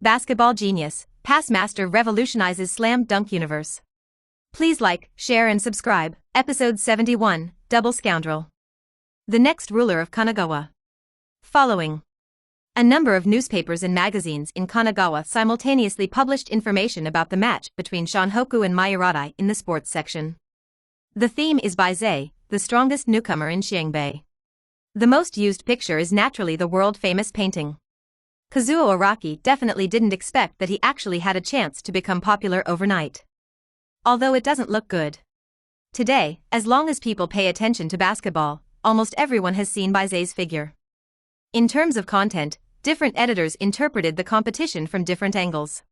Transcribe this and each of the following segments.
Basketball genius, pass master revolutionizes slam dunk universe. Please like, share and subscribe. Episode 71, Double Scoundrel. The next ruler of Kanagawa. Following. A number of newspapers and magazines in Kanagawa simultaneously published information about the match between Shunhoku and Mayoradai in the sports section. The theme is Bai Ze, the strongest newcomer in Xiangbei. The most used picture is naturally the world-famous painting. Kazuo Araki definitely didn't expect that he actually had a chance to become popular overnight. Although it doesn't look good. Today, as long as people pay attention to basketball, almost everyone has seen Bai Ze's figure. In terms of content, different editors interpreted the competition from different angles.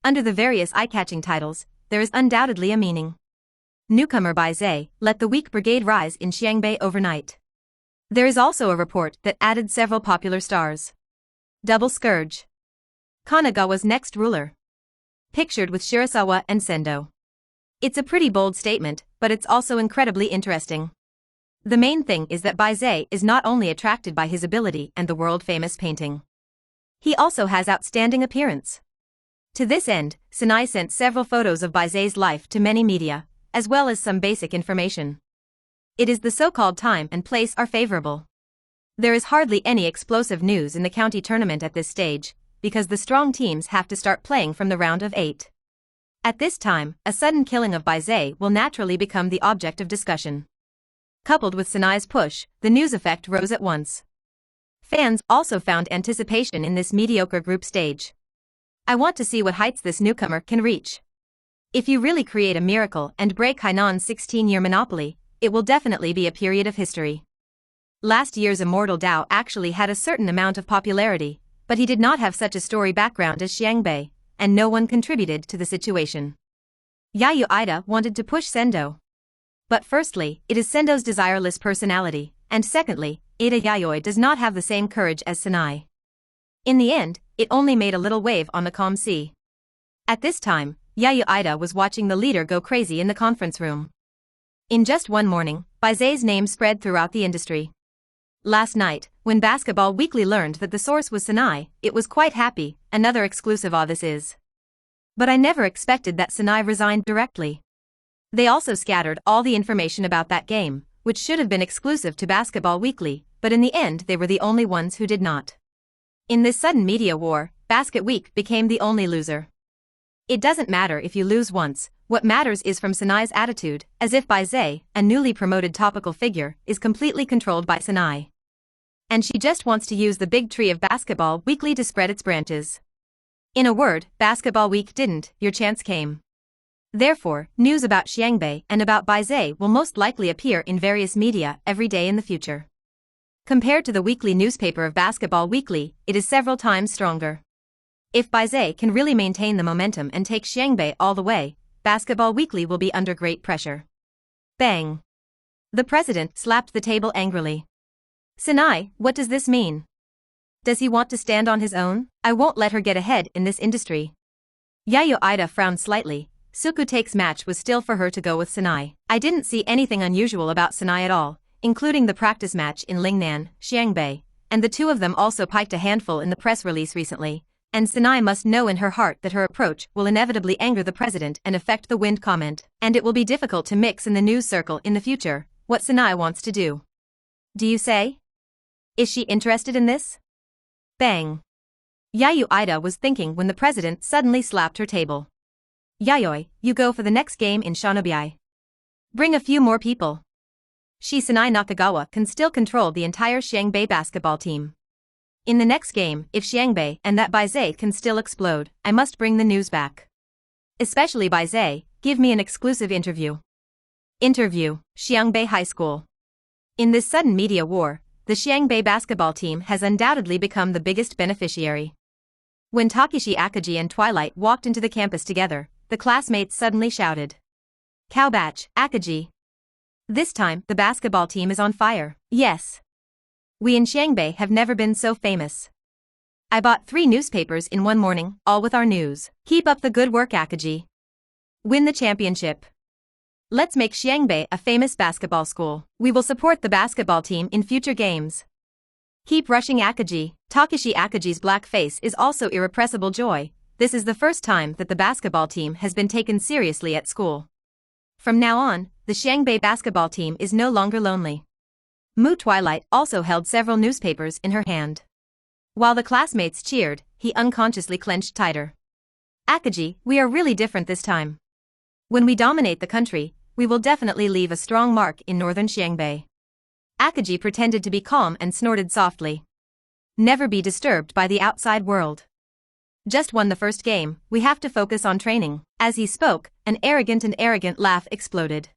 Under the various eye-catching titles, there is undoubtedly a meaning. Newcomer Bai Ze, let the weak brigade rise in Xiangbei overnight. There is also a report that added several popular stars. Double Scourge. Kanagawa's next ruler. Pictured with Shirasawa and Sendo. It's a pretty bold statement, but it's also incredibly interesting. The main thing is that Bai Ze is not only attracted by his ability and the world-famous painting. He also has outstanding appearance. To this end, Sanai sent several photos of Bai Ze's life to many media, as well as some basic information. It is the so-called time and place are favorable. There is hardly any explosive news in the county tournament at this stage, because the strong teams have to start playing from the round of 8. At this time, a sudden killing of Bai Ze will naturally become the object of discussion. Coupled with Sanai's push, the news effect rose at once. Fans also found anticipation in this mediocre group stage. I want to see what heights this newcomer can reach. If you really create a miracle and break Hainan's 16-year monopoly, it will definitely be a period of history. Last year's Immortal Dao actually had a certain amount of popularity, but he did not have such a story background as Xiangbei, and no one contributed to the situation. Yayu Ida wanted to push Sendo. But firstly, it is Sendo's desireless personality, and secondly, Ida Yayoi does not have the same courage as Sanai. In the end, it only made a little wave on the calm sea. At this time, Yayu Ida was watching the leader go crazy in the conference room. In just one morning, Bai Ze's name spread throughout the industry. Last night, when Basketball Weekly learned that the source was Sanai, it was quite happy, another exclusive this is. But I never expected that Sanai resigned directly. They also scattered all the information about that game, which should have been exclusive to Basketball Weekly, but in the end they were the only ones who did not. In this sudden media war, Basket Week became the only loser. It doesn't matter if you lose once, what matters is from Sanai's attitude, as if Bai Ze, a newly promoted topical figure, is completely controlled by Sanai. And she just wants to use the big tree of Basketball Weekly to spread its branches. In a word, Basketball Week didn't, your chance came. Therefore, news about Xiangbei and about Bai Ze will most likely appear in various media every day in the future. Compared to the weekly newspaper of Basketball Weekly, it is several times stronger. If Bai Ze can really maintain the momentum and take Xiangbei all the way, Basketball Weekly will be under great pressure. Bang! The president slapped the table angrily. Sanai, what does this mean? Does he want to stand on his own? I won't let her get ahead in this industry. Yayu Ida frowned slightly. Sukute's match was still for her to go with Sanai. I didn't see anything unusual about Sanai at all, including the practice match in Lingnan, Xiangbei, and the two of them also piked a handful in the press release recently. And Sanai must know in her heart that her approach will inevitably anger the president and affect the wind comment, and it will be difficult to mix in the news circle in the future what Sanai wants to do. Do you say? Is she interested in this? Bang! Yayu Ida was thinking when the president suddenly slapped her table. Yayoi, you go for the next game in Shunhoku. Bring a few more people. Sanai Nakagawa can still control the entire Xiangbei basketball team. In the next game, if Xiangbei and that Bai Ze can still explode, I must bring the news back. Especially Bai Ze, give me an exclusive interview. Interview, Xiangbei High School. In this sudden media war, the Xiangbei basketball team has undoubtedly become the biggest beneficiary. When Takeshi Akaji and Twilight walked into the campus together, the classmates suddenly shouted. Cowbatch, Akaji. This time, the basketball team is on fire. Yes. We in Xiangbei have never been so famous. I bought 3 newspapers in one morning, all with our news. Keep up the good work, Akaji. Win the championship. Let's make Xiangbei a famous basketball school. We will support the basketball team in future games. Keep rushing Akaji. Takeshi Akaji's black face is also irrepressible joy. This is the first time that the basketball team has been taken seriously at school. From now on, the Xiangbei basketball team is no longer lonely. Mu Twilight also held several newspapers in her hand. While the classmates cheered, he unconsciously clenched tighter. Akaji, we are really different this time. When we dominate the country, we will definitely leave a strong mark in northern Xiangbei. Akaji pretended to be calm and snorted softly. Never be disturbed by the outside world. Just won the first game, we have to focus on training. As he spoke, an arrogant laugh exploded.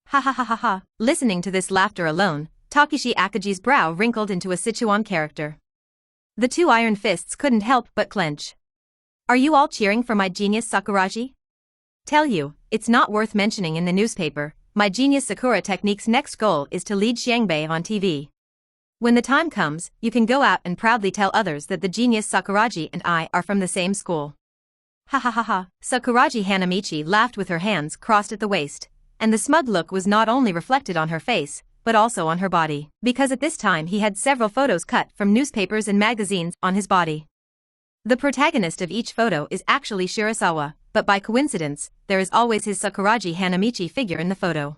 Ha ha ha ha ha. Listening to this laughter alone, Takeshi Akaji's brow wrinkled into a Sichuan character. The two iron fists couldn't help but clench. Are you all cheering for my genius Sakuragi? Tell you, it's not worth mentioning in the newspaper. My genius Sakura Technique's next goal is to lead Xiangbei on TV. When the time comes, you can go out and proudly tell others that the genius Sakuragi and I are from the same school. Ha ha ha ha. Sakuragi Hanamichi laughed with her hands crossed at the waist, and the smug look was not only reflected on her face, but also on her body, because at this time he had several photos cut from newspapers and magazines on his body. The protagonist of each photo is actually Shirasawa, but by coincidence, there is always his Sakuragi Hanamichi figure in the photo.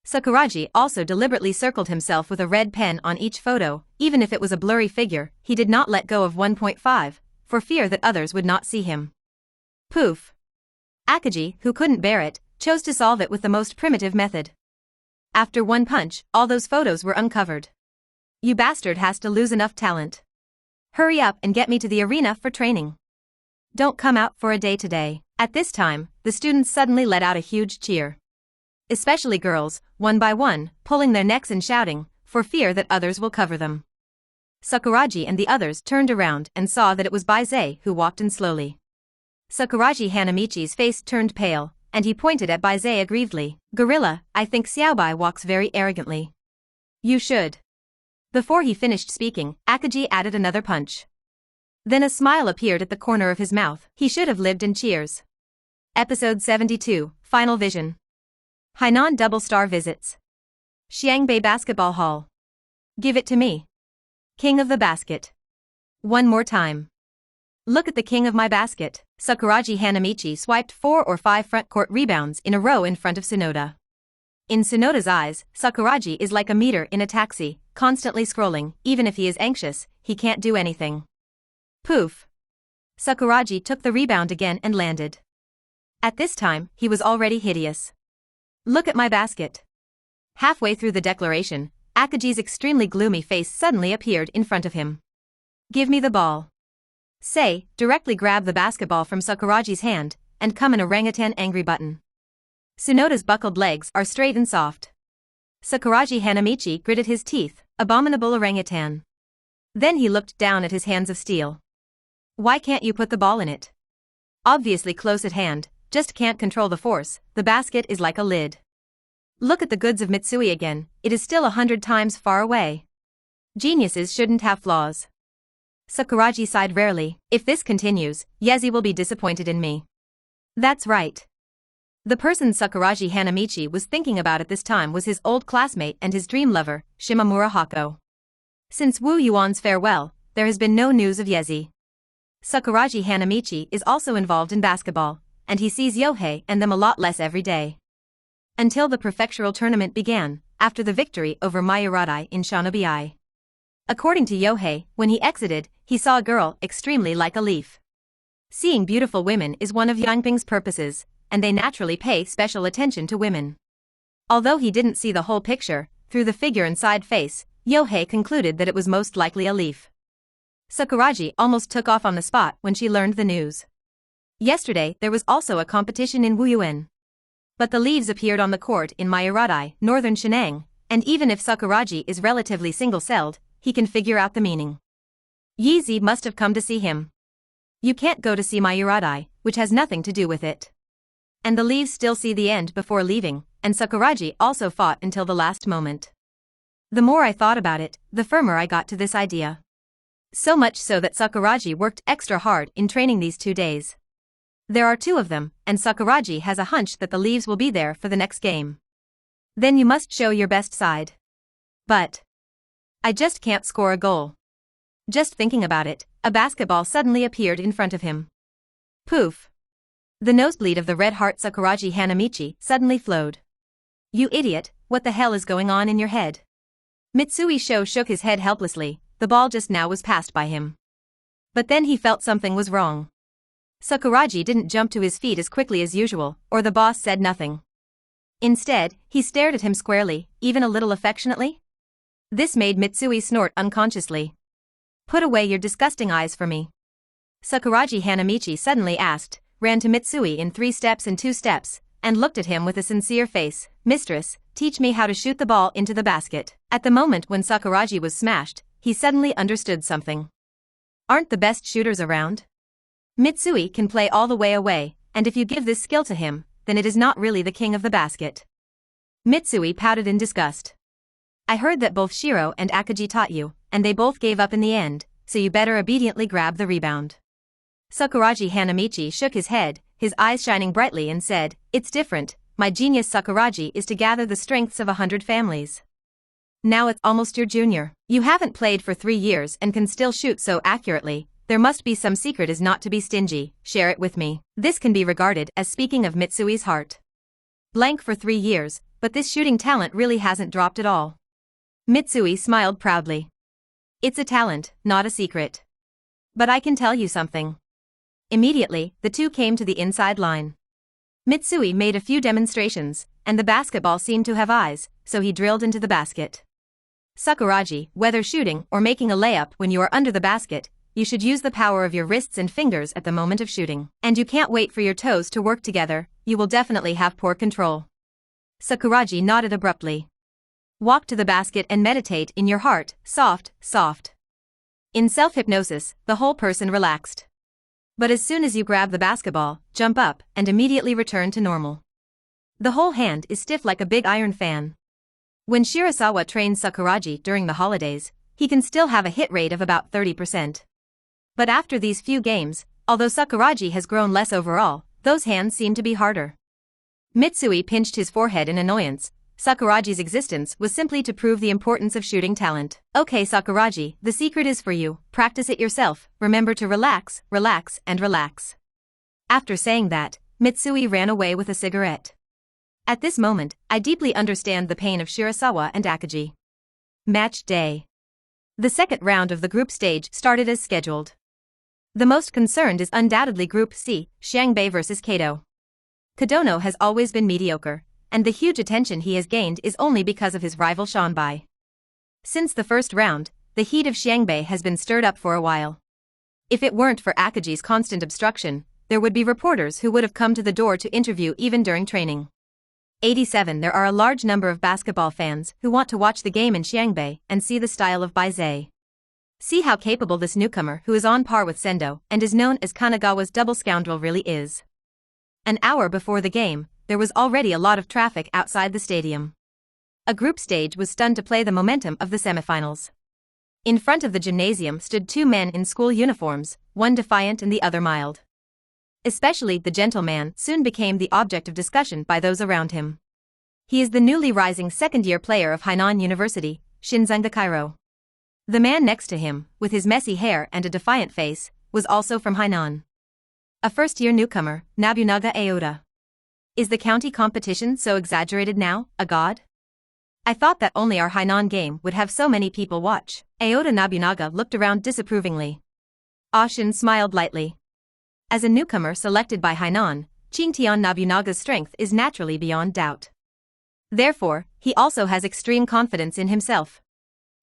Sakuragi also deliberately circled himself with a red pen on each photo. Even if it was a blurry figure, he did not let go of 1.5, for fear that others would not see him. Poof. Akaji, who couldn't bear it, chose to solve it with the most primitive method. After one punch, all those photos were uncovered. You bastard has to lose enough talent. Hurry up and get me to the arena for training. Don't come out for a day today. At this time, the students suddenly let out a huge cheer. Especially girls, one by one, pulling their necks and shouting, for fear that others will cover them. Sakuragi and the others turned around and saw that it was Bai Ze who walked in slowly. Sakuragi Hanamichi's face turned pale, and he pointed at Bai Ze aggrievedly. Gorilla, I think Xiaobai walks very arrogantly. You should. Before he finished speaking, Akaji added another punch. Then a smile appeared at the corner of his mouth. He should have lived in cheers. Episode 72, Final Vision. Hainan Double Star visits Xiangbei Basketball Hall. Give it to me. King of the basket. One more time. Look at the king of my basket. Sakuragi Hanamichi swiped 4 or 5 front court rebounds in a row in front of Tsunoda. In Tsunoda's eyes, Sakuragi is like a meter in a taxi, constantly scrolling. Even if he is anxious, he can't do anything. Poof. Sakuragi took the rebound again and landed. At this time, he was already hideous. Look at my basket. Halfway through the declaration, Akaji's extremely gloomy face suddenly appeared in front of him. Give me the ball. Say, directly grab the basketball from Sakuragi's hand, and come an orangutan angry button. Tsunoda's buckled legs are straight and soft. Sakuragi Hanamichi gritted his teeth, abominable orangutan. Then he looked down at his hands of steel. Why can't you put the ball in it? Obviously close at hand, just can't control the force. The basket is like a lid. Look at the goods of Mitsui again, it is still 100 times far away. Geniuses shouldn't have flaws. Sakuragi sighed rarely. If this continues, Yezi will be disappointed in me. That's right. The person Sakuragi Hanamichi was thinking about at this time was his old classmate and his dream lover, Shimamura Hako. Since Wu Yuan's farewell, there has been no news of Yezi. Sakuragi Hanamichi is also involved in basketball, and he sees Yohei and them a lot less every day. Until the prefectural tournament began, after the victory over Mayoradai in Shanobi. According to Yohei, when he exited, he saw a girl extremely like a leaf. Seeing beautiful women is one of Yangping's purposes, and they naturally pay special attention to women. Although he didn't see the whole picture, through the figure and side face, Yohei concluded that it was most likely a leaf. Sakuragi almost took off on the spot when she learned the news. Yesterday there was also a competition in Wuyuan. But the leaves appeared on the court in Mayoradai, northern Shenang, and even if Sakuragi is relatively single-celled, he can figure out the meaning. Yezi must have come to see him. You can't go to see Mayoradai, which has nothing to do with it. And the leaves still see the end before leaving, and Sakuragi also fought until the last moment. The more I thought about it, the firmer I got to this idea. So much so that Sakuragi worked extra hard in training these 2 days. There are 2 of them, and Sakuragi has a hunch that the leaves will be there for the next game. Then you must show your best side. But I just can't score a goal. Just thinking about it, a basketball suddenly appeared in front of him. Poof! The nosebleed of the red heart Sakuragi Hanamichi suddenly flowed. You idiot, what the hell is going on in your head? Mitsui shook his head helplessly, the ball just now was passed by him. But then he felt something was wrong. Sakuragi didn't jump to his feet as quickly as usual, or the boss said nothing. Instead, he stared at him squarely, even a little affectionately. This made Mitsui snort unconsciously. Put away your disgusting eyes for me. Sakuragi Hanamichi suddenly asked, ran to Mitsui in 3 steps and 2 steps, and looked at him with a sincere face. Mistress, teach me how to shoot the ball into the basket. At the moment when Sakuragi was smashed, he suddenly understood something. Aren't the best shooters around? Mitsui can play all the way away, and if you give this skill to him, then it is not really the king of the basket. Mitsui pouted in disgust. I heard that both Shiro and Akagi taught you, and they both gave up in the end, so you better obediently grab the rebound. Sakuragi Hanamichi shook his head, his eyes shining brightly and said, it's different, my genius Sakuragi is to gather the strengths of 100 families. Now it's almost your junior. You haven't played for 3 years and can still shoot so accurately, there must be some secret is not to be stingy, share it with me. This can be regarded as speaking of Mitsui's heart. Blank for 3 years, but this shooting talent really hasn't dropped at all. Mitsui smiled proudly. It's a talent, not a secret. But I can tell you something. Immediately, the two came to the inside line. Mitsui made a few demonstrations, and the basketball seemed to have eyes, so he drilled into the basket. Sakuragi, whether shooting or making a layup when you are under the basket, you should use the power of your wrists and fingers at the moment of shooting. And you can't wait for your toes to work together, you will definitely have poor control. Sakuragi nodded abruptly. Walk to the basket and meditate in your heart, soft, soft. In self-hypnosis, the whole person relaxed. But as soon as you grab the basketball, jump up and immediately return to normal. The whole hand is stiff like a big iron fan. When Shirasawa trains Sakuragi during the holidays, he can still have a hit rate of about 30%. But after these few games, although Sakuragi has grown less overall, those hands seem to be harder. Mitsui pinched his forehead in annoyance. Sakuragi's existence was simply to prove the importance of shooting talent. Okay Sakuragi, the secret is for you, practice it yourself, remember to relax, relax and relax. After saying that, Mitsui ran away with a cigarette. At this moment, I deeply understand the pain of Shirasawa and Akagi. Match day. The second round of the group stage started as scheduled. The most concerned is undoubtedly Group C, Xiangbei vs Kato. Kadono has always been mediocre, and the huge attention he has gained is only because of his rival Xiangbei. Since the first round, the heat of Xiangbei has been stirred up for a while. If it weren't for Akagi's constant obstruction, there would be reporters who would have come to the door to interview even during training. 87 There are a large number of basketball fans who want to watch the game in Xiangbei and see the style of Bai Ze. See how capable this newcomer who is on par with Sendo and is known as Kanagawa's double scoundrel really is. An hour before the game, there was already a lot of traffic outside the stadium. A group stage was stunned to play the momentum of the semifinals. In front of the gymnasium stood 2 men in school uniforms, one defiant and the other mild. Especially the gentleman soon became the object of discussion by those around him. He is the newly rising second-year player of Hainan University, Shinzang Cairo. The man next to him, with his messy hair and a defiant face, was also from Hainan. A first-year newcomer, Nobunaga Aoda. Is the county competition so exaggerated now, a god? I thought that only our Hainan game would have so many people watch. Aoda Nobunaga looked around disapprovingly. Ashin smiled lightly. As a newcomer selected by Hainan, Qingtian Nobunaga's strength is naturally beyond doubt. Therefore, he also has extreme confidence in himself.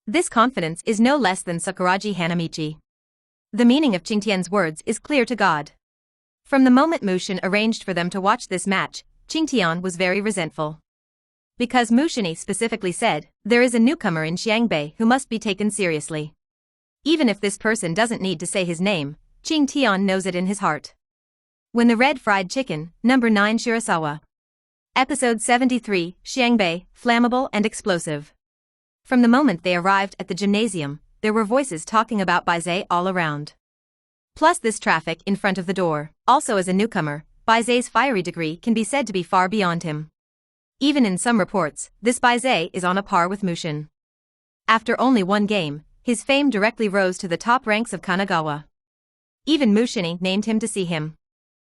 This confidence is no less than Sakuragi Hanamichi. The meaning of Qingtian's words is clear to God. From the moment Mushin arranged for them to watch this match, Qingtian was very resentful. Because Mushini specifically said, there is a newcomer in Xiangbei who must be taken seriously. Even if this person doesn't need to say his name, Qingtian knows it in his heart. When the Red Fried Chicken, number 9 Shirasawa. Episode 73, Xiangbei, flammable and explosive. From the moment they arrived at the gymnasium, there were voices talking about Bai Ze all around. Plus this traffic in front of the door. Also as a newcomer, Bai Ze's fiery degree can be said to be far beyond him. Even in some reports, this Bai Ze is on a par with Mushin. After only one game, his fame directly rose to the top ranks of Kanagawa. Even Mushini named him to see him.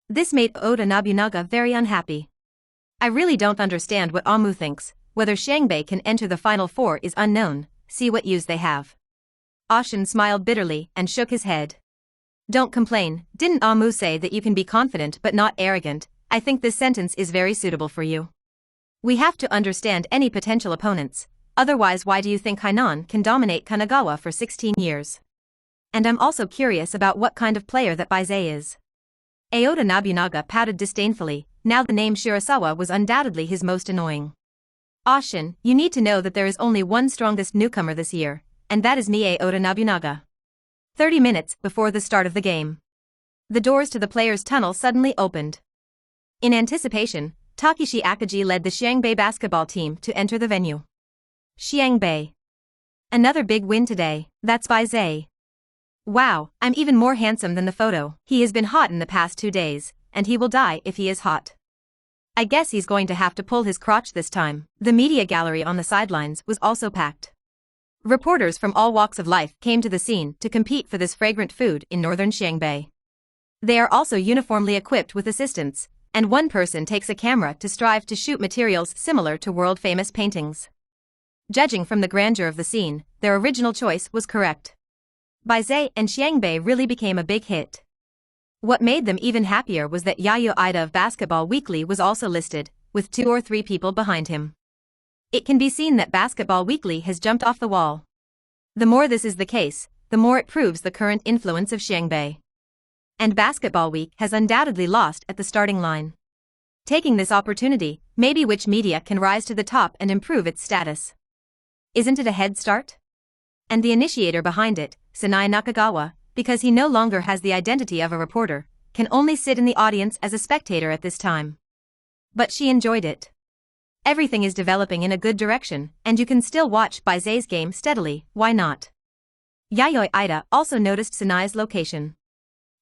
This made Oda Nobunaga very unhappy. I really don't understand what Amu thinks. Whether Xiangbei can enter the final four is unknown, see what use they have. Ashin smiled bitterly and shook his head. Don't complain, didn't Amu say that you can be confident but not arrogant? I think this sentence is very suitable for you. We have to understand any potential opponents, otherwise why do you think Hainan can dominate Kanagawa for 16 years? And I'm also curious about what kind of player that Bai Ze is. Oda Nobunaga pouted disdainfully, now the name Shirasawa was undoubtedly his most annoying. Ashin, you need to know that there is only one strongest newcomer this year, and that is me, Oda Nobunaga. 30 minutes before the start of the game, the doors to the players' tunnel suddenly opened. In anticipation, Takeshi Akagi led the Xiangbei basketball team to enter the venue. Xiangbei. Another big win today, that's Bai Ze. Wow, I'm even more handsome than the photo. He has been hot in the past 2 days, and he will die if he is hot. I guess he's going to have to pull his crotch this time. The media gallery on the sidelines was also packed. Reporters from all walks of life came to the scene to compete for this fragrant food in northern Xiangbei. They are also uniformly equipped with assistants, and one person takes a camera to strive to shoot materials similar to world-famous paintings. Judging from the grandeur of the scene, their original choice was correct. Bai Ze and Xiangbei really became a big hit. What made them even happier was that Yayo Ida of Basketball Weekly was also listed, with 2 or 3 people behind him. It can be seen that Basketball Weekly has jumped off the wall. The more this is the case, the more it proves the current influence of Xiangbei. And Basketball Week has undoubtedly lost at the starting line. Taking this opportunity, maybe which media can rise to the top and improve its status. Isn't it a head start? And the initiator behind it, Sanae Nakagawa, because he no longer has the identity of a reporter, can only sit in the audience as a spectator at this time. But she enjoyed it. Everything is developing in a good direction, and you can still watch Bai Ze's game steadily, why not? Yayoi Ida also noticed Sanae's location.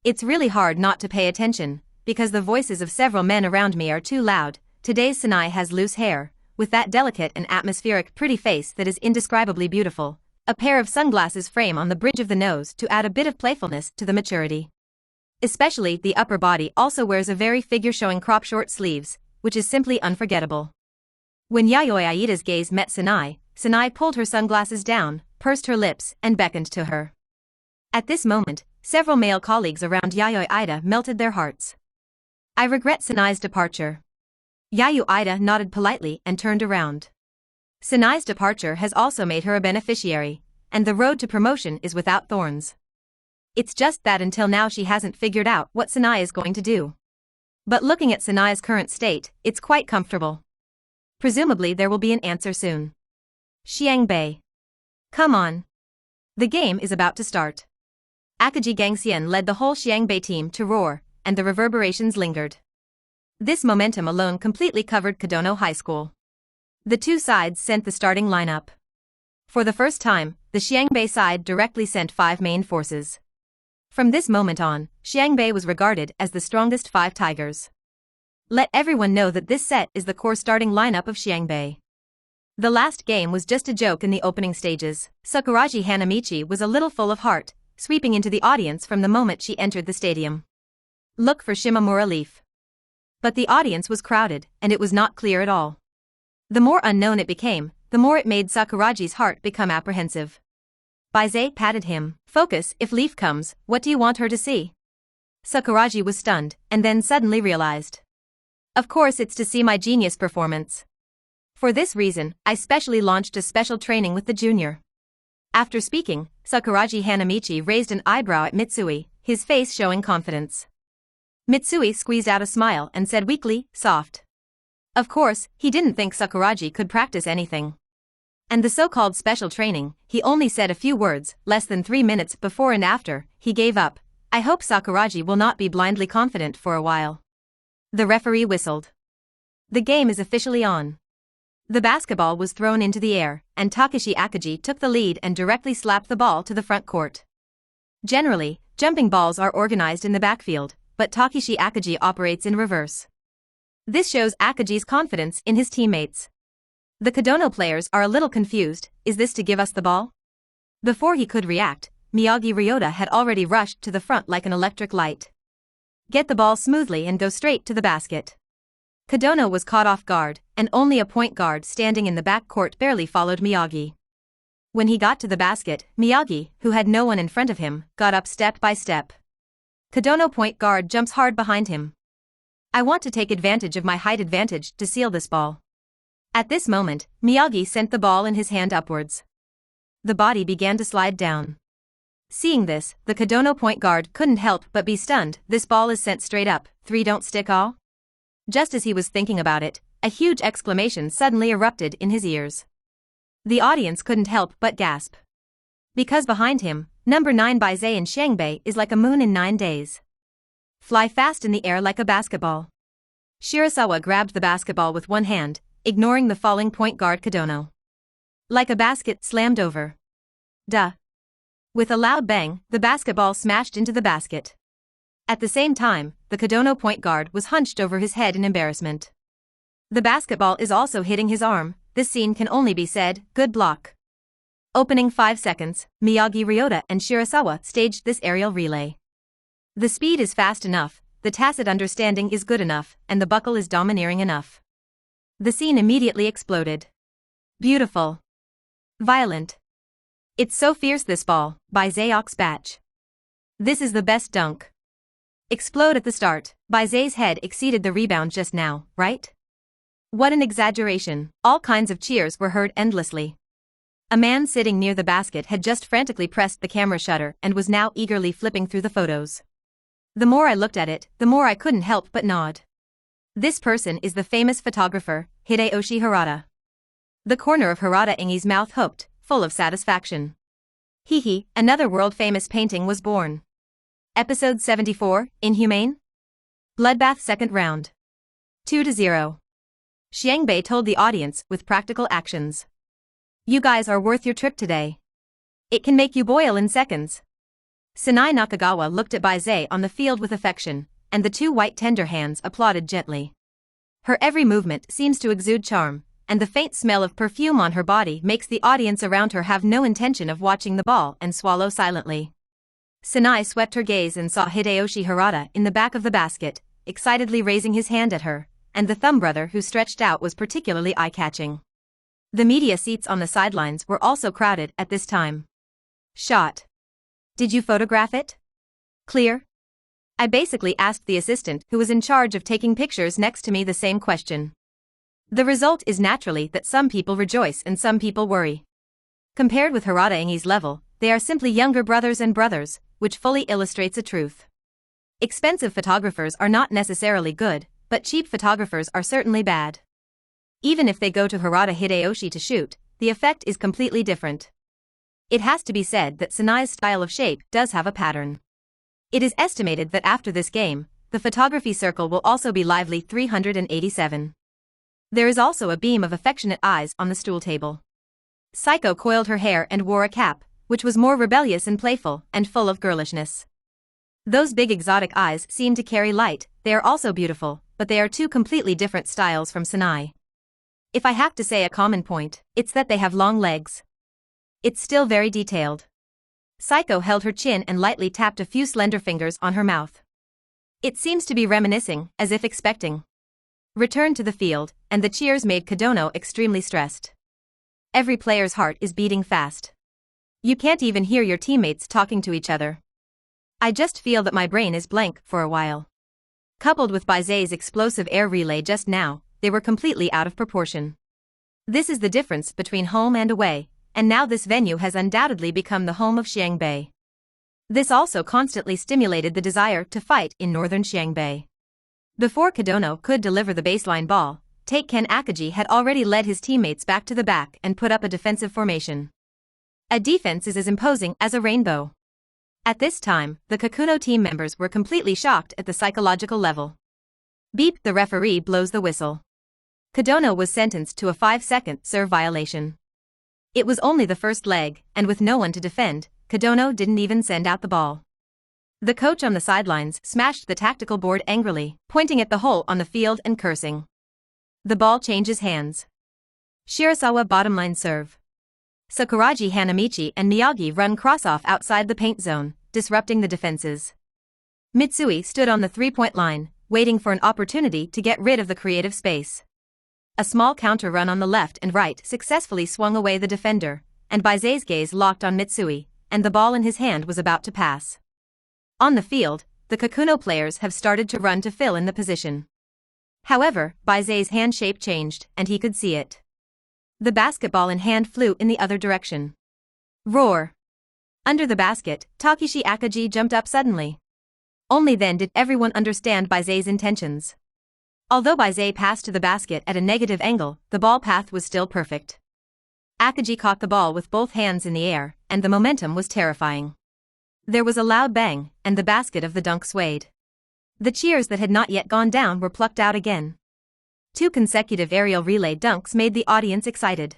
It's really hard not to pay attention, because the voices of several men around me are too loud. Today's Sanae has loose hair, with that delicate and atmospheric pretty face that is indescribably beautiful. A pair of sunglasses frame on the bridge of the nose to add a bit of playfulness to the maturity. Especially the upper body also wears a very figure-showing crop short sleeves, which is simply unforgettable. When Yayoi Aida's gaze met Sanae, Sanae pulled her sunglasses down, pursed her lips, and beckoned to her. At this moment, several male colleagues around Yayoi Ida melted their hearts. I regret Sanae's departure. Yayoi Ida nodded politely and turned around. Sanae's departure has also made her a beneficiary, and the road to promotion is without thorns. It's just that until now she hasn't figured out what Sanae is going to do. But looking at Sanae's current state, it's quite comfortable. Presumably there will be an answer soon. Xiangbei. Come on. The game is about to start. Akagi Gangxian led the whole Xiangbei team to roar, and the reverberations lingered. This momentum alone completely covered Kadono High School. The two sides sent the starting lineup. For the first time, the Xiangbei side directly sent 5 main forces. From this moment on, Xiangbei was regarded as the strongest 5 tigers. Let everyone know that this set is the core starting lineup of Xiangbei. The last game was just a joke in the opening stages. Sakuragi Hanamichi was a little full of heart, sweeping into the audience from the moment she entered the stadium. Look for Shimamura Leaf. But the audience was crowded, and it was not clear at all. The more unknown it became, the more it made Sakuragi's heart become apprehensive. Bai Ze patted him. Focus, if Leaf comes, what do you want her to see? Sakuragi was stunned, and then suddenly realized. Of course it's to see my genius performance. For this reason, I specially launched a special training with the junior. After speaking, Sakuragi Hanamichi raised an eyebrow at Mitsui, his face showing confidence. Mitsui squeezed out a smile and said weakly, soft. Of course, he didn't think Sakuragi could practice anything. And the so-called special training, he only said a few words, less than 3 minutes before and after, he gave up. I hope Sakuragi will not be blindly confident for a while. The referee whistled. The game is officially on. The basketball was thrown into the air, and Takeshi Akagi took the lead and directly slapped the ball to the front court. Generally, jumping balls are organized in the backfield, but Takeshi Akagi operates in reverse. This shows Akagi's confidence in his teammates. The Kodono players are a little confused. Is this to give us the ball? Before he could react, Miyagi Ryota had already rushed to the front like an electric light. Get the ball smoothly and go straight to the basket. Kodono was caught off guard, and only a point guard standing in the back court barely followed Miyagi. When he got to the basket, Miyagi, who had no one in front of him, got up step by step. Kodono point guard jumps hard behind him. I want to take advantage of my height advantage to seal this ball. At this moment, Miyagi sent the ball in his hand upwards. The body began to slide down. Seeing this, the Kodono point guard couldn't help but be stunned. This ball is sent straight up, 3 don't stick all? Just as he was thinking about it, a huge exclamation suddenly erupted in his ears. The audience couldn't help but gasp. Because behind him, number 9 Bai Ze in Xiangbei is like a moon in 9 days. Fly fast in the air like a basketball. Shirasawa grabbed the basketball with one hand, ignoring the falling point guard Kodono. Like a basket slammed over. Duh. With a loud bang, the basketball smashed into the basket. At the same time, the Kodono point guard was hunched over his head in embarrassment. The basketball is also hitting his arm. This scene can only be said, good block. Opening 5 seconds, Miyagi Ryota and Shirasawa staged this aerial relay. The speed is fast enough, the tacit understanding is good enough, and the buckle is domineering enough. The scene immediately exploded. Beautiful. Violent. It's so fierce this ball, Bai Ze Ox Batch. This is the best dunk. Explode at the start, Bai Ze's head exceeded the rebound just now, right? What an exaggeration, all kinds of cheers were heard endlessly. A man sitting near the basket had just frantically pressed the camera shutter and was now eagerly flipping through the photos. The more I looked at it, the more I couldn't help but nod. This person is the famous photographer, Hideyoshi Harada. The corner of Harada Engi's mouth hooked, full of satisfaction. Hee, another world-famous painting was born. Episode 74, Inhumane? Bloodbath second round. 2-0. Xiangbei told the audience with practical actions. You guys are worth your trip today. It can make you boil in seconds. Sanai Nakagawa looked at Bai Ze on the field with affection, and the 2 white tender hands applauded gently. Her every movement seems to exude charm, and the faint smell of perfume on her body makes the audience around her have no intention of watching the ball and swallow silently. Sanai swept her gaze and saw Hideyoshi Harada in the back of the basket, excitedly raising his hand at her, and the thumb brother who stretched out was particularly eye-catching. The media seats on the sidelines were also crowded at this time. Shot. Did you photograph it? Clear? I basically asked the assistant who was in charge of taking pictures next to me the same question. The result is naturally that some people rejoice and some people worry. Compared with Harada Engi's level, they are simply younger brothers and brothers, which fully illustrates a truth. Expensive photographers are not necessarily good, but cheap photographers are certainly bad. Even if they go to Harada Hideyoshi to shoot, the effect is completely different. It has to be said that Sanai's style of shape does have a pattern. It is estimated that after this game, the photography circle will also be lively 387. There is also a beam of affectionate eyes on the stool table. Saiko coiled her hair and wore a cap, which was more rebellious and playful and full of girlishness. Those big exotic eyes seem to carry light. They are also beautiful, but they are 2 completely different styles from Sanai. If I have to say a common point, it's that they have long legs. It's still very detailed. Saiko held her chin and lightly tapped a few slender fingers on her mouth. It seems to be reminiscing, as if expecting. Return to the field, and the cheers made Kodono extremely stressed. Every player's heart is beating fast. You can't even hear your teammates talking to each other. I just feel that my brain is blank for a while. Coupled with Bai Ze's explosive air relay just now, they were completely out of proportion. This is the difference between home and away, and now this venue has undoubtedly become the home of Xiangbei. This also constantly stimulated the desire to fight in northern Xiangbei. Before Kodono could deliver the baseline ball, Take-Ken Akaji had already led his teammates back to the back and put up a defensive formation. A defense is as imposing as a rainbow. At this time, the Kakuno team members were completely shocked at the psychological level. Beep, the referee blows the whistle. Kodono was sentenced to a 5-second serve violation. It was only the first leg, and with no one to defend, Kodono didn't even send out the ball. The coach on the sidelines smashed the tactical board angrily, pointing at the hole on the field and cursing. The ball changes hands. Shirasawa bottomline serve. Sakuragi, Hanamichi and Miyagi run cross-off outside the paint zone, disrupting the defenses. Mitsui stood on the three-point line, waiting for an opportunity to get rid of the creative space. A small counter run on the left and right successfully swung away the defender, and Bai Ze's gaze locked on Mitsui, and the ball in his hand was about to pass. On the field, the Kakuno players have started to run to fill in the position. However, Bai Ze's hand shape changed, and he could see it. The basketball in hand flew in the other direction. Roar! Under the basket, Takeshi Akagi jumped up suddenly. Only then did everyone understand Bai Ze's intentions. Although Bai Ze passed to the basket at a negative angle, the ball path was still perfect. Akagi caught the ball with both hands in the air, and the momentum was terrifying. There was a loud bang, and the basket of the dunk swayed. The cheers that had not yet gone down were plucked out again. 2 consecutive aerial relay dunks made the audience excited.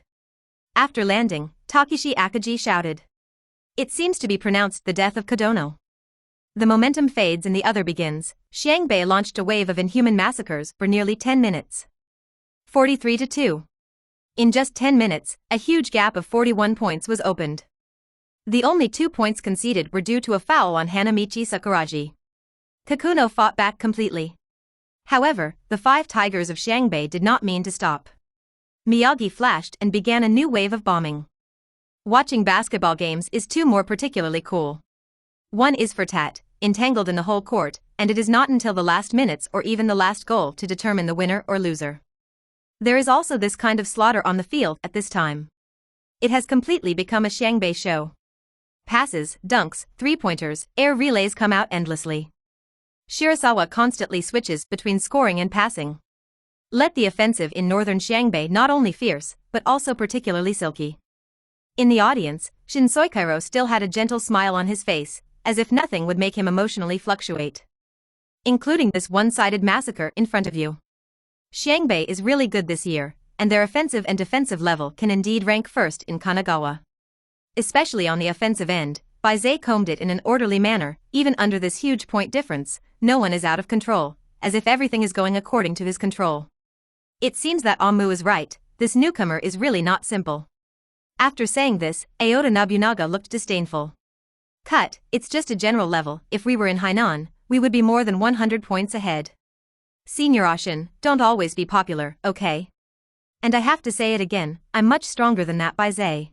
After landing, Takeshi Akagi shouted. It seems to be pronounced the death of Kodono. The momentum fades and the other begins. Xiangbei launched a wave of inhuman massacres for nearly 10 minutes. 43-2. In just 10 minutes, a huge gap of 41 points was opened. The only 2 points conceded were due to a foul on Hanamichi Sakuragi. Kakuno fought back completely. However, the 5 Tigers of Xiangbei did not mean to stop. Miyagi flashed and began a new wave of bombing. Watching basketball games is 2 more particularly cool. One is for tat, entangled in the whole court, and it is not until the last minutes or even the last goal to determine the winner or loser. There is also this kind of slaughter on the field at this time. It has completely become a Xiangbei show. Passes, dunks, three-pointers, air relays come out endlessly. Shirasawa constantly switches between scoring and passing. Let the offensive in northern Xiangbei not only fierce, but also particularly silky. In the audience, Shinsoikairo still had a gentle smile on his face, as if nothing would make him emotionally fluctuate. Including this one-sided massacre in front of you. Xiangbei is really good this year, and their offensive and defensive level can indeed rank first in Kanagawa. Especially on the offensive end, Bai Ze combed it in an orderly manner. Even under this huge point difference, no one is out of control, as if everything is going according to his control. It seems that Amu is right, this newcomer is really not simple. After saying this, Aota Nobunaga looked disdainful. Cut, it's just a general level. If we were in Hainan, we would be more than 100 points ahead. Senior Oshin, don't always be popular, okay? And I have to say it again, I'm much stronger than that Bai Ze.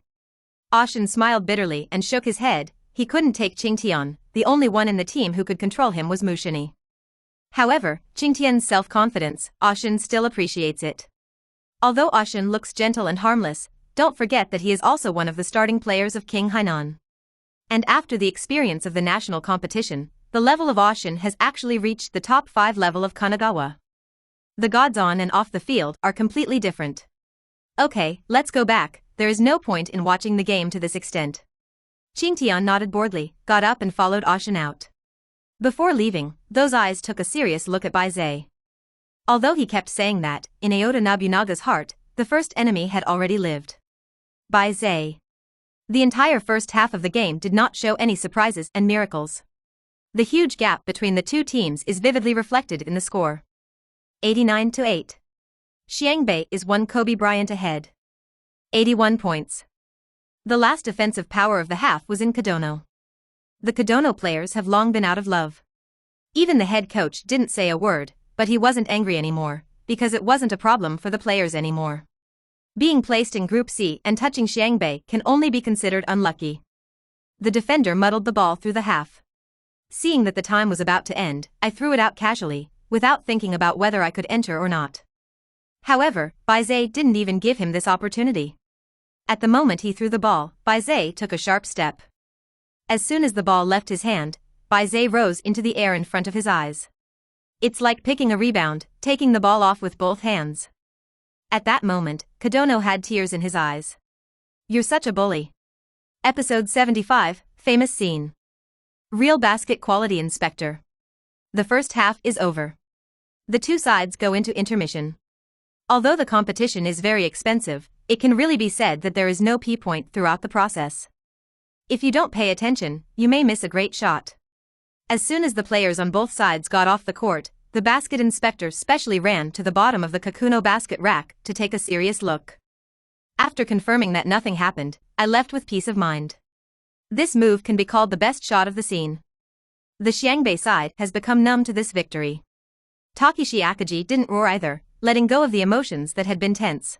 Oshin smiled bitterly and shook his head. He couldn't take Qingtian, the only one in the team who could control him was Mushini. However, Qingtian's self-confidence, Oshin still appreciates it. Although Oshin looks gentle and harmless, don't forget that he is also one of the starting players of King Hainan. And after the experience of the national competition, the level of Oshin has actually reached the top 5 level of Kanagawa. The gods on and off the field are completely different. Okay, let's go back, there is no point in watching the game to this extent. Qingtian nodded boredly, got up and followed Oshin out. Before leaving, those eyes took a serious look at Bai Ze. Although he kept saying that, in Aota Nobunaga's heart, the first enemy had already lived. Bai Ze. The entire first half of the game did not show any surprises and miracles. The huge gap between the two teams is vividly reflected in the score. 89-8. Xiangbei is one Kobe Bryant ahead. 81 points. The last offensive power of the half was in Kodono. The Kodono players have long been out of love. Even the head coach didn't say a word, but he wasn't angry anymore, because it wasn't a problem for the players anymore. Being placed in Group C and touching Xiangbei can only be considered unlucky. The defender muddled the ball through the half. Seeing that the time was about to end, I threw it out casually, without thinking about whether I could enter or not. However, Bai Ze didn't even give him this opportunity. At the moment he threw the ball, Bai Ze took a sharp step. As soon as the ball left his hand, Bai Ze rose into the air in front of his eyes. It's like picking a rebound, taking the ball off with both hands. At that moment, Kodono had tears in his eyes. You're such a bully. Episode 75, Famous Scene. Real Basket Quality Inspector. The first half is over. The two sides go into intermission. Although the competition is very expensive, it can really be said that there is no P-point throughout the process. If you don't pay attention, you may miss a great shot. As soon as the players on both sides got off the court, the basket inspector specially ran to the bottom of the Kakuno basket rack to take a serious look. After confirming that nothing happened, I left with peace of mind. This move can be called the best shot of the scene. The Xiangbei side has become numb to this victory. Takeshi Akaji didn't roar either, letting go of the emotions that had been tense.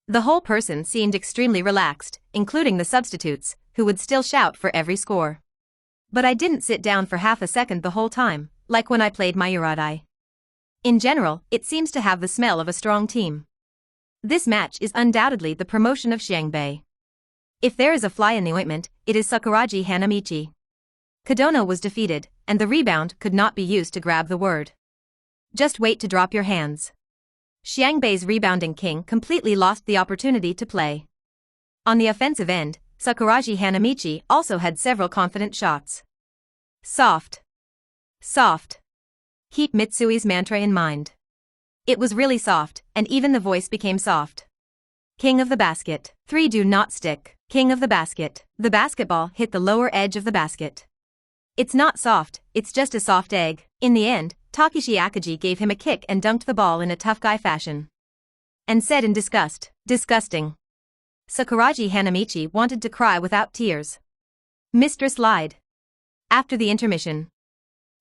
The whole person seemed extremely relaxed, including the substitutes, who would still shout for every score. But I didn't sit down for half a second the whole time, like when I played Mayuradai. In general, it seems to have the smell of a strong team. This match is undoubtedly the promotion of Xiangbei. If there is a fly in the ointment, it is Sakuragi Hanamichi. Kadono was defeated, and the rebound could not be used to grab the word. Just wait to drop your hands. Xiangbei's rebounding king completely lost the opportunity to play. On the offensive end, Sakuragi Hanamichi also had several confident shots. Soft. Soft. Keep Mitsui's mantra in mind. It was really soft, and even the voice became soft. King of the basket. 3 do not stick. King of the basket. The basketball hit the lower edge of the basket. It's not soft, it's just a soft egg. In the end, Takeshi Akaji gave him a kick and dunked the ball in a tough guy fashion. And said in disgust, "Disgusting." Sakuragi Hanamichi wanted to cry without tears. Mistress lied. After the intermission,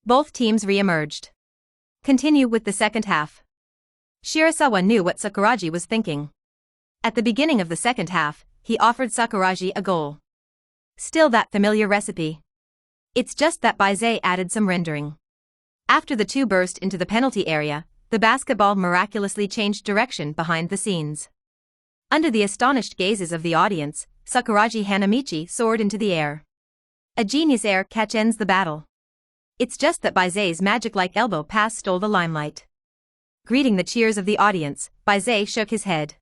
both teams re-emerged. Continue with the second half. Shirasawa knew what Sakuragi was thinking. At the beginning of the second half, he offered Sakuragi a goal. Still that familiar recipe. It's just that Bai Ze added some rendering. After the two burst into the penalty area, the basketball miraculously changed direction behind the scenes. Under the astonished gazes of the audience, Sakuragi Hanamichi soared into the air. A genius air catch ends the battle. It's just that Bai Ze's magic-like elbow pass stole the limelight. Greeting the cheers of the audience, Bai Ze shook his head.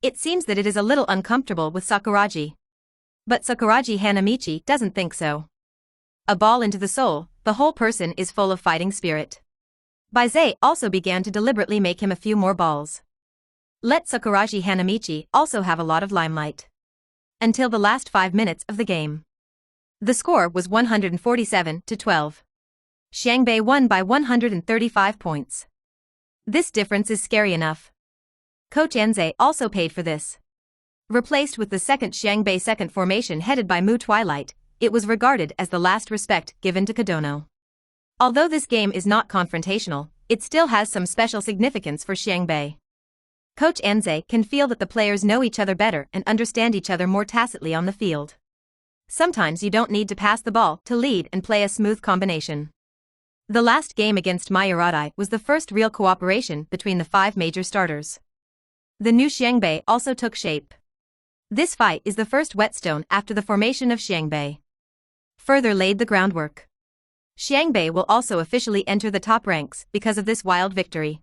It seems that it is a little uncomfortable with Sakuragi. But Sakuragi Hanamichi doesn't think so. A ball into the soul, the whole person is full of fighting spirit. Bai Ze also began to deliberately make him a few more balls. Let Sakuragi Hanamichi also have a lot of limelight. Until the last 5 minutes of the game. The score was 147-12. Xiangbei won by 135 points. This difference is scary enough. Coach Enze also paid for this. Replaced with the second Xiangbei second formation headed by Mu Twilight, it was regarded as the last respect given to Kadono. Although this game is not confrontational, it still has some special significance for Xiangbei. Coach Enze can feel that the players know each other better and understand each other more tacitly on the field. Sometimes you don't need to pass the ball to lead and play a smooth combination. The last game against Mayuradai was the first real cooperation between the 5 major starters. The new Xiangbei also took shape. This fight is the first whetstone after the formation of Xiangbei. Further laid the groundwork. Xiangbei will also officially enter the top ranks because of this wild victory.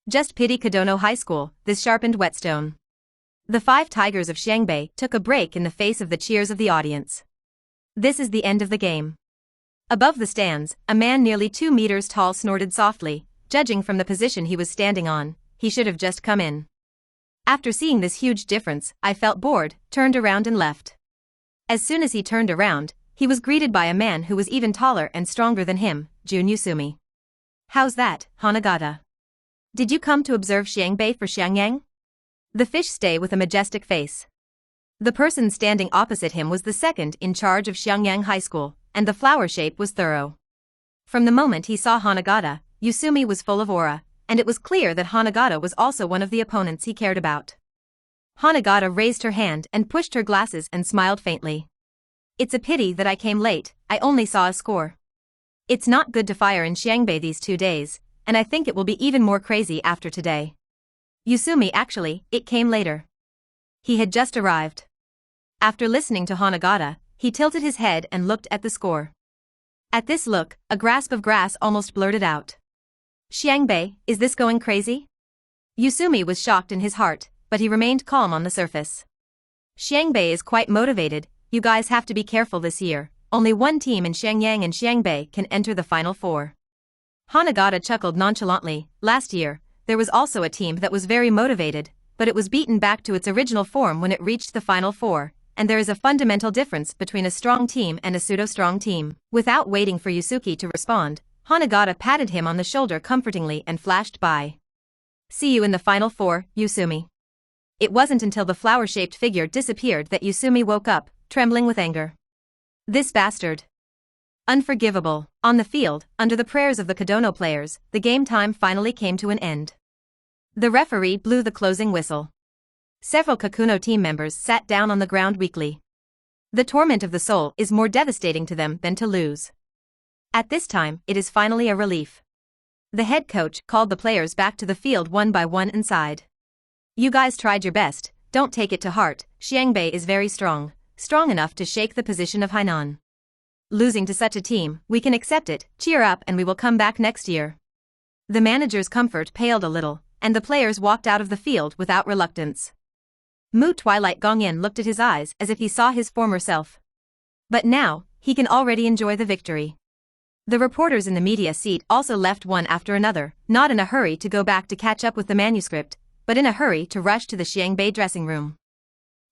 Just pity Kadono High School, this sharpened whetstone. The 5 Tigers of Xiangbei took a break in the face of the cheers of the audience. This is the end of the game. Above the stands, a man nearly 2 meters tall snorted softly. Judging from the position he was standing on, he should have just come in. After seeing this huge difference, I felt bored, turned around and left. As soon as he turned around, he was greeted by a man who was even taller and stronger than him, Jun Yusumi. "How's that, Hanagata? Did you come to observe Xiangbei for Xiangyang?" The fish stay with a majestic face. The person standing opposite him was the second in charge of Xiangyang High School, and the flower shape was thorough. From the moment he saw Hanagata, Yusumi was full of aura, and it was clear that Hanagata was also one of the opponents he cared about. Hanagata raised her hand and pushed her glasses and smiled faintly. "It's a pity that I came late, I only saw a score. It's not good to fire in Xiangbei these 2 days, and I think it will be even more crazy after today." Yusumi actually, it came later. He had just arrived. After listening to Hanagata, he tilted his head and looked at the score. At this look, a grasp of grass almost blurted out. "Xiangbei, is this going crazy?" Yusumi was shocked in his heart, but he remained calm on the surface. "Xiangbei is quite motivated, you guys have to be careful this year, only one team in Xiangyang and Xiangbei can enter the Final Four." Hanagata chuckled nonchalantly. Last year, there was also a team that was very motivated, but it was beaten back to its original form when it reached the Final Four, and there is a fundamental difference between a strong team and a pseudo-strong team. Without waiting for Yusuke to respond, Hanagata patted him on the shoulder comfortingly and flashed by. "See you in the Final Four, Yusumi." It wasn't until the flower-shaped figure disappeared that Yusumi woke up, trembling with anger. This bastard. Unforgivable. On the field, under the prayers of the Kodono players, the game time finally came to an end. The referee blew the closing whistle. Several Kakuno team members sat down on the ground weakly. The torment of the soul is more devastating to them than to lose. At this time, it is finally a relief. The head coach called the players back to the field one by one and sighed. You guys tried your best, don't take it to heart. Xiangbei is very strong enough to shake the position of Hainan. Losing to such a team, we can accept it, cheer up and we will come back next year. The manager's comfort paled a little, and the players walked out of the field without reluctance. Mu Twilight Gongyan looked at his eyes as if he saw his former self. But now, he can already enjoy the victory. The reporters in the media seat also left one after another, not in a hurry to go back to catch up with the manuscript, but in a hurry to rush to the Xiangbei dressing room.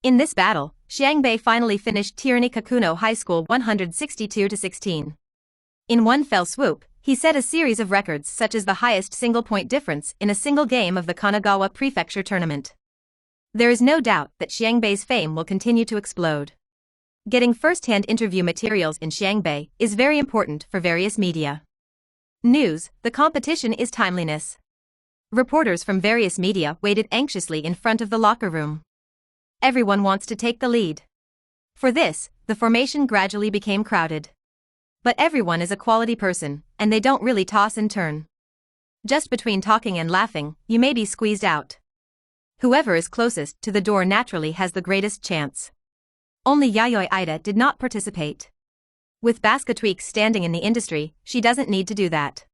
In this battle, Xiangbei finally finished Tyranny Kakuno High School 162-16. In one fell swoop, he set a series of records such as the highest single-point difference in a single game of the Kanagawa Prefecture Tournament. There is no doubt that Xiangbei's fame will continue to explode. Getting first-hand interview materials in Xiangbei is very important for various media. News, the competition is timeliness. Reporters from various media waited anxiously in front of the locker room. Everyone wants to take the lead. For this, the formation gradually became crowded. But everyone is a quality person, and they don't really toss and turn. Just between talking and laughing, you may be squeezed out. Whoever is closest to the door naturally has the greatest chance. Only Yayoi Ida did not participate. With Basketweek standing in the industry, she doesn't need to do that.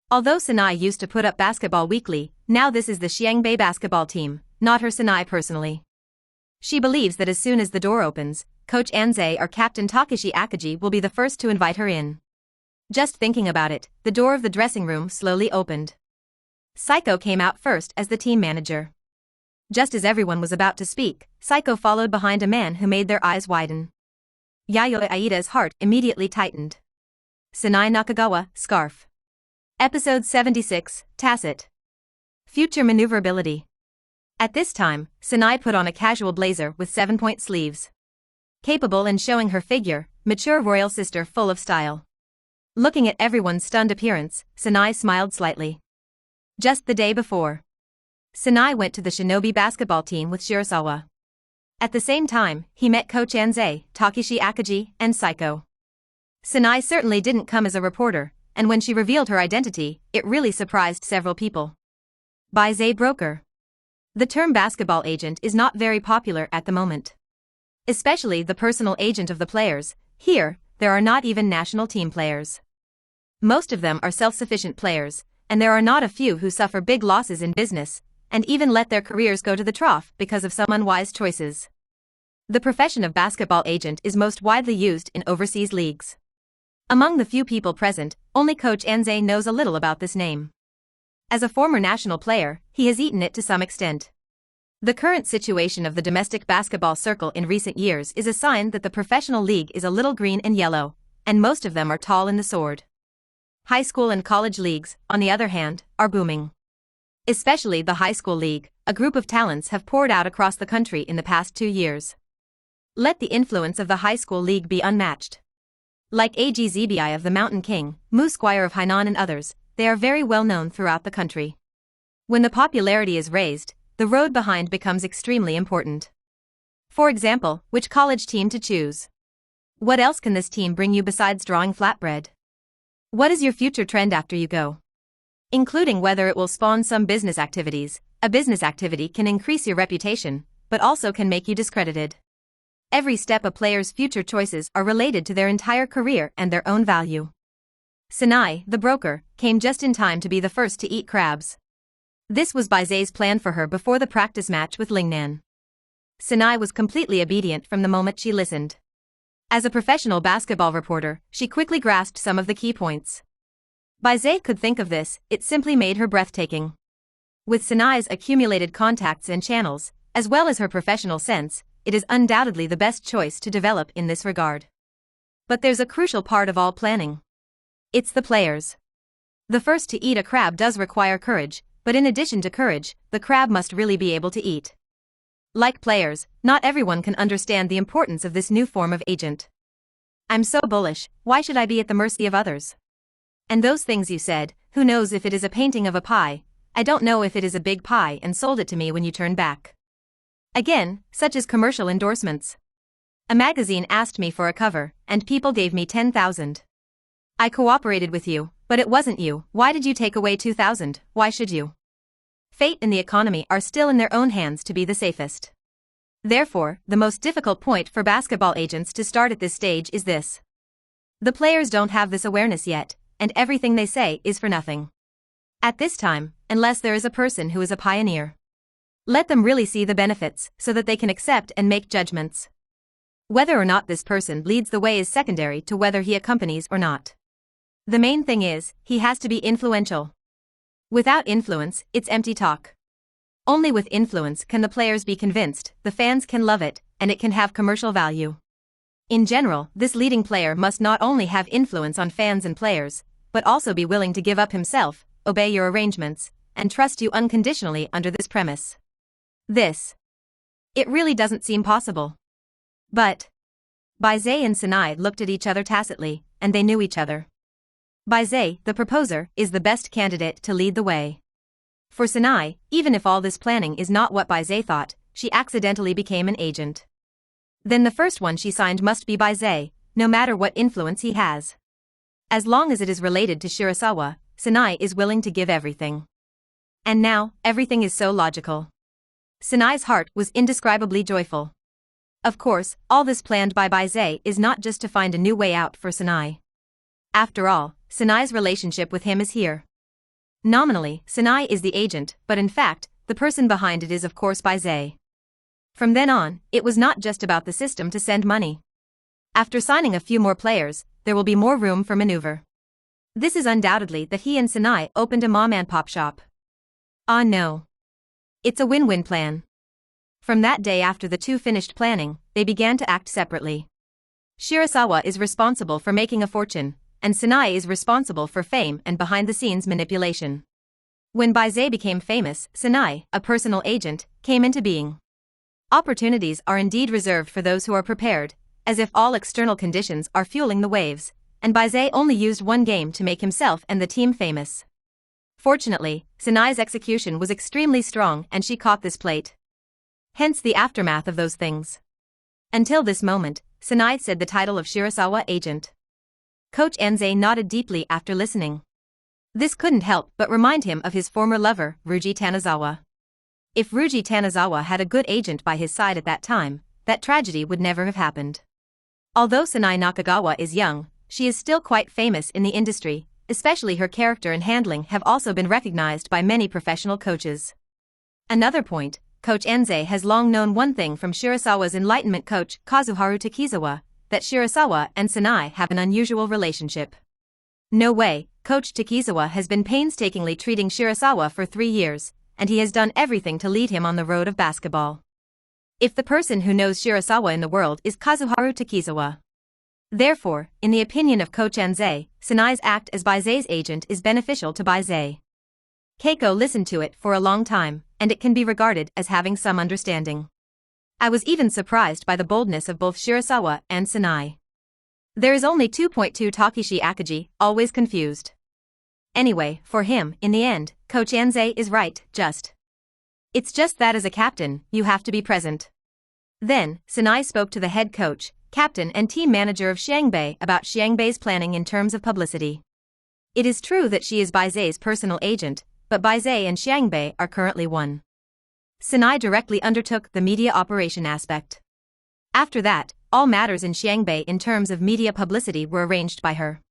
Although Sanai used to put up basketball weekly, now this is the Xiangbei basketball team, not her Sanai personally. She believes that as soon as the door opens, Coach Anze or Captain Takeshi Akaji will be the first to invite her in. Just thinking about it, the door of the dressing room slowly opened. Saiko came out first as the team manager. Just as everyone was about to speak, Saiko followed behind a man who made their eyes widen. Yayoi Aida's heart immediately tightened. Sanai Nakagawa, Scarf. Episode 76, Tacit. Future Maneuverability. At this time, Sanai put on a casual blazer with 7-point sleeves. Capable and showing her figure, mature royal sister full of style. Looking at everyone's stunned appearance, Sanai smiled slightly. Just the day before, Sanai went to the Shinobi basketball team with Shirasawa. At the same time, he met Coach Anze, Takeshi Akaji, and Saiko. Sanai certainly didn't come as a reporter, and when she revealed her identity, it really surprised several people. Bai Ze broker. The term basketball agent is not very popular at the moment. Especially the personal agent of the players. Here, there are not even national team players. Most of them are self-sufficient players, and there are not a few who suffer big losses in business, and even let their careers go to the trough because of some unwise choices. The profession of basketball agent is most widely used in overseas leagues. Among the few people present, only Coach Anze knows a little about this name. As a former national player, he has eaten it to some extent. The current situation of the domestic basketball circle in recent years is a sign that the professional league is a little green and yellow, and most of them are tall in the sword. High school and college leagues, on the other hand, are booming. Especially the high school league, a group of talents have poured out across the country in the past 2 years. Let the influence of the high school league be unmatched. Like Eiji Zebei of the Mountain King, Mu Squire of Hainan and others, they are very well known throughout the country. When the popularity is raised, the road behind becomes extremely important. For example, which college team to choose? What else can this team bring you besides drawing flatbread? What is your future trend after you go? Including whether it will spawn some business activities. A business activity can increase your reputation, but also can make you discredited. Every step a player's future choices are related to their entire career and their own value. Sanai, the broker, came just in time to be the first to eat crabs. This was Bai Ze's plan for her before the practice match with Lingnan. Sanai was completely obedient from the moment she listened. As a professional basketball reporter, she quickly grasped some of the key points. Bai Ze could think of this, it simply made her breathtaking. With Sanai's accumulated contacts and channels, as well as her professional sense, it is undoubtedly the best choice to develop in this regard. But there's a crucial part of all planning. It's the players. The first to eat a crab does require courage, but in addition to courage, the crab must really be able to eat. Like players, not everyone can understand the importance of this new form of agent. I'm so bullish, why should I be at the mercy of others? And those things you said, who knows if it is a painting of a pie, I don't know if it is a big pie and sold it to me when you turn back. Again, such as commercial endorsements. A magazine asked me for a cover, and people gave me 10,000. I cooperated with you, but it wasn't you. Why did you take away 2,000? Why should you? Fate and the economy are still in their own hands to be the safest. Therefore, the most difficult point for basketball agents to start at this stage is this. The players don't have this awareness yet, and everything they say is for nothing. At this time, unless there is a person who is a pioneer. Let them really see the benefits so that they can accept and make judgments. Whether or not this person leads the way is secondary to whether he accompanies or not. The main thing is, he has to be influential. Without influence, it's empty talk. Only with influence can the players be convinced, the fans can love it, and it can have commercial value. In general, this leading player must not only have influence on fans and players, but also be willing to give up himself, obey your arrangements, and trust you unconditionally under this premise. It really doesn't seem possible. But Bai Ze and Sanai looked at each other tacitly, and they knew each other. Bai Ze, the proposer, is the best candidate to lead the way. For Sanai, even if all this planning is not what Bai Ze thought, she accidentally became an agent. Then the first one she signed must be Bai Ze, no matter what influence he has. As long as it is related to Shirasawa, Sanai is willing to give everything. And now, everything is so logical. Sanai's heart was indescribably joyful. Of course, all this planned by Bai Ze is not just to find a new way out for Sanai. After all, Sanai's relationship with him is here. Nominally, Sanai is the agent, but in fact, the person behind it is of course Bai Ze. From then on, it was not just about the system to send money. After signing a few more players, there will be more room for maneuver. This is undoubtedly that he and Sanai opened a mom-and-pop shop. Ah no. It's a win-win plan. From that day after the two finished planning, they began to act separately. Shirasawa is responsible for making a fortune, and Sanai is responsible for fame and behind-the-scenes manipulation. When Bai Ze became famous, Sanai, a personal agent, came into being. Opportunities are indeed reserved for those who are prepared, as if all external conditions are fueling the waves, and Bai Ze only used one game to make himself and the team famous. Fortunately, Sanai's execution was extremely strong and she caught this plate. Hence the aftermath of those things. Until this moment, Sanai said the title of Shirasawa agent. Coach Anze nodded deeply after listening. This couldn't help but remind him of his former lover, Ruji Tanazawa. If Ruji Tanazawa had a good agent by his side at that time, that tragedy would never have happened. Although Sanai Nakagawa is young, she is still quite famous in the industry, especially her character and handling have also been recognized by many professional coaches. Another point, Coach Anze has long known one thing from Shirasawa's enlightenment coach Kazuharu Takizawa, that Shirasawa and Sanai have an unusual relationship. No way, Coach Takizawa has been painstakingly treating Shirasawa for 3 years, and he has done everything to lead him on the road of basketball. If the person who knows Shirasawa in the world is Kazuharu Takizawa. Therefore, in the opinion of Coach Anze, Sanai's act as Bai Ze's agent is beneficial to Bai Ze. Keiko listened to it for a long time, and it can be regarded as having some understanding. I was even surprised by the boldness of both Shirasawa and Sanai. There is only 2.2 Takeshi Akaji, always confused. Anyway, for him, in the end, Coach Anze is right, It's just that as a captain, you have to be present. Then, Sanai spoke to the head coach, captain and team manager of Xiangbei about Xiangbei's planning in terms of publicity. It is true that she is Bai Ze's personal agent, but Bai Ze and Xiangbei are currently one. Sanai directly undertook the media operation aspect. After that, all matters in Xiangbei in terms of media publicity were arranged by her.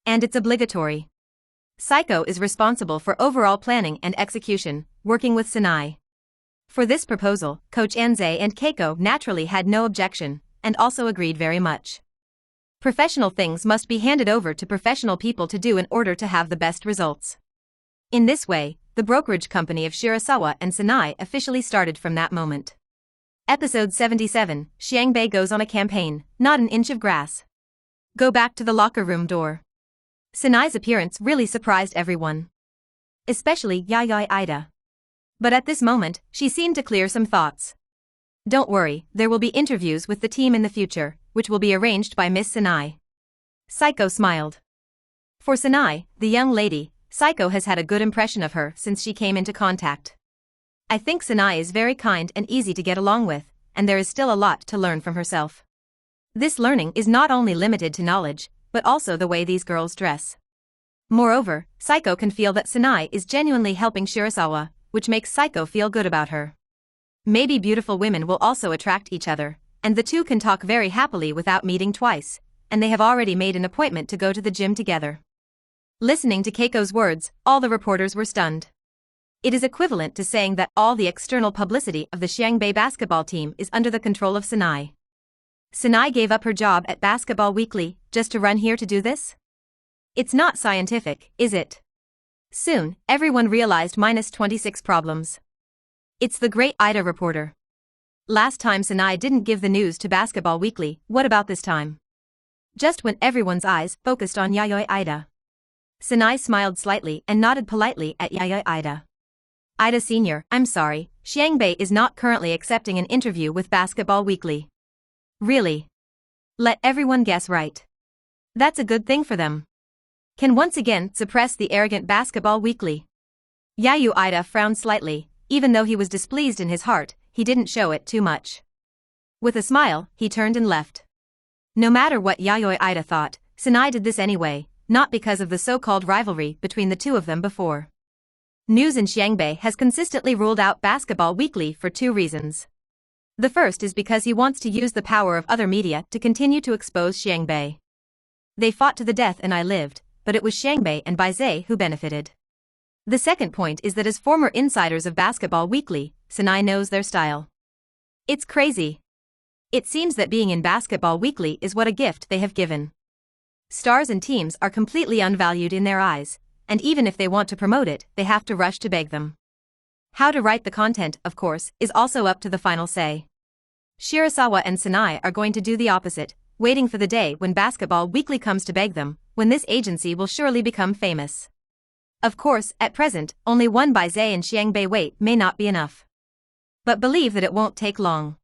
And it's obligatory. Saiko is responsible for overall planning and execution, working with Sanai. For this proposal, Coach Anze and Keiko naturally had no objection, and also agreed very much. Professional things must be handed over to professional people to do in order to have the best results. In this way, the brokerage company of Shirasawa and Sanai officially started from that moment. Episode 77, Xiangbei goes on a campaign, not an inch of grass. Go back to the locker room door. Sanai's appearance really surprised everyone. Especially Yayoi Ida. But at this moment, she seemed to clear some thoughts. Don't worry, there will be interviews with the team in the future, which will be arranged by Miss Sanai. Saiko smiled. For Sanai, the young lady, Saiko has had a good impression of her since she came into contact. I think Sanai is very kind and easy to get along with, and there is still a lot to learn from herself. This learning is not only limited to knowledge, but also the way these girls dress. Moreover, Saiko can feel that Sanai is genuinely helping Shirasawa, which makes Saiko feel good about her. Maybe beautiful women will also attract each other, and the two can talk very happily without meeting twice, and they have already made an appointment to go to the gym together. Listening to Keiko's words, all the reporters were stunned. It is equivalent to saying that all the external publicity of the Xiangbei basketball team is under the control of Sanai. Sanai gave up her job at Basketball Weekly just to run here to do this? It's not scientific, is it? Soon, everyone realized -26 problems. It's the great Ida reporter. Last time Sanai didn't give the news to Basketball Weekly, what about this time? Just when everyone's eyes focused on Yayoi Ida. Sanai smiled slightly and nodded politely at Yayoi Ida. Ida Sr., I'm sorry, Xiangbei is not currently accepting an interview with Basketball Weekly. Really? Let everyone guess right. That's a good thing for them. Can once again suppress the arrogant Basketball Weekly. Yayu Ida frowned slightly, even though he was displeased in his heart, he didn't show it too much. With a smile, he turned and left. No matter what Yayoi Ida thought, Sanai did this anyway, not because of the so-called rivalry between the two of them before. News in Xiangbei has consistently ruled out Basketball Weekly for two reasons. The first is because he wants to use the power of other media to continue to expose Xiangbei. They fought to the death and I lived, but it was Xiangbei and Bai Ze who benefited. The second point is that as former insiders of Basketball Weekly, Sanai knows their style. It's crazy. It seems that being in Basketball Weekly is what a gift they have given. Stars and teams are completely unvalued in their eyes, and even if they want to promote it, they have to rush to beg them. How to write the content, of course, is also up to the final say. Shirasawa and Sanai are going to do the opposite, waiting for the day when Basketball Weekly comes to beg them, when this agency will surely become famous. Of course, at present, only one Bai Ze and Xiangbei weight may not be enough. But believe that it won't take long.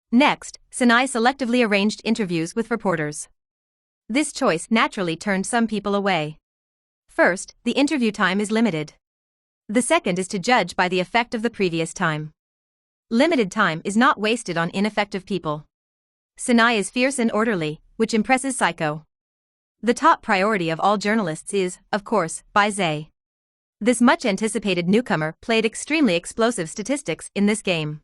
Next, Sanai selectively arranged interviews with reporters. This choice naturally turned some people away. First, the interview time is limited. The second is to judge by the effect of the previous time. Limited time is not wasted on ineffective people. Sanai is fierce and orderly, which impresses Saiko. The top priority of all journalists is, of course, Bai Ze. This much-anticipated newcomer played extremely explosive statistics in this game.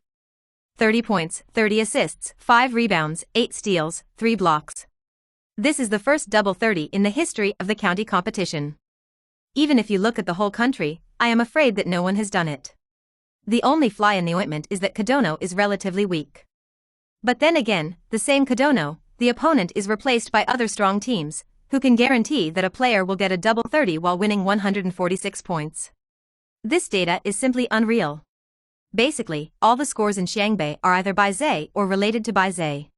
30 points, 30 assists, 5 rebounds, 8 steals, 3 blocks. This is the first double 30 in the history of the county competition. Even if you look at the whole country, I am afraid that no one has done it. The only fly in the ointment is that Kadono is relatively weak. But then again, the same Kadono, the opponent is replaced by other strong teams, who can guarantee that a player will get a double 30 while winning 146 points. This data is simply unreal. Basically, all the scores in Xiangbei are either Bai Ze or related to Bai Ze.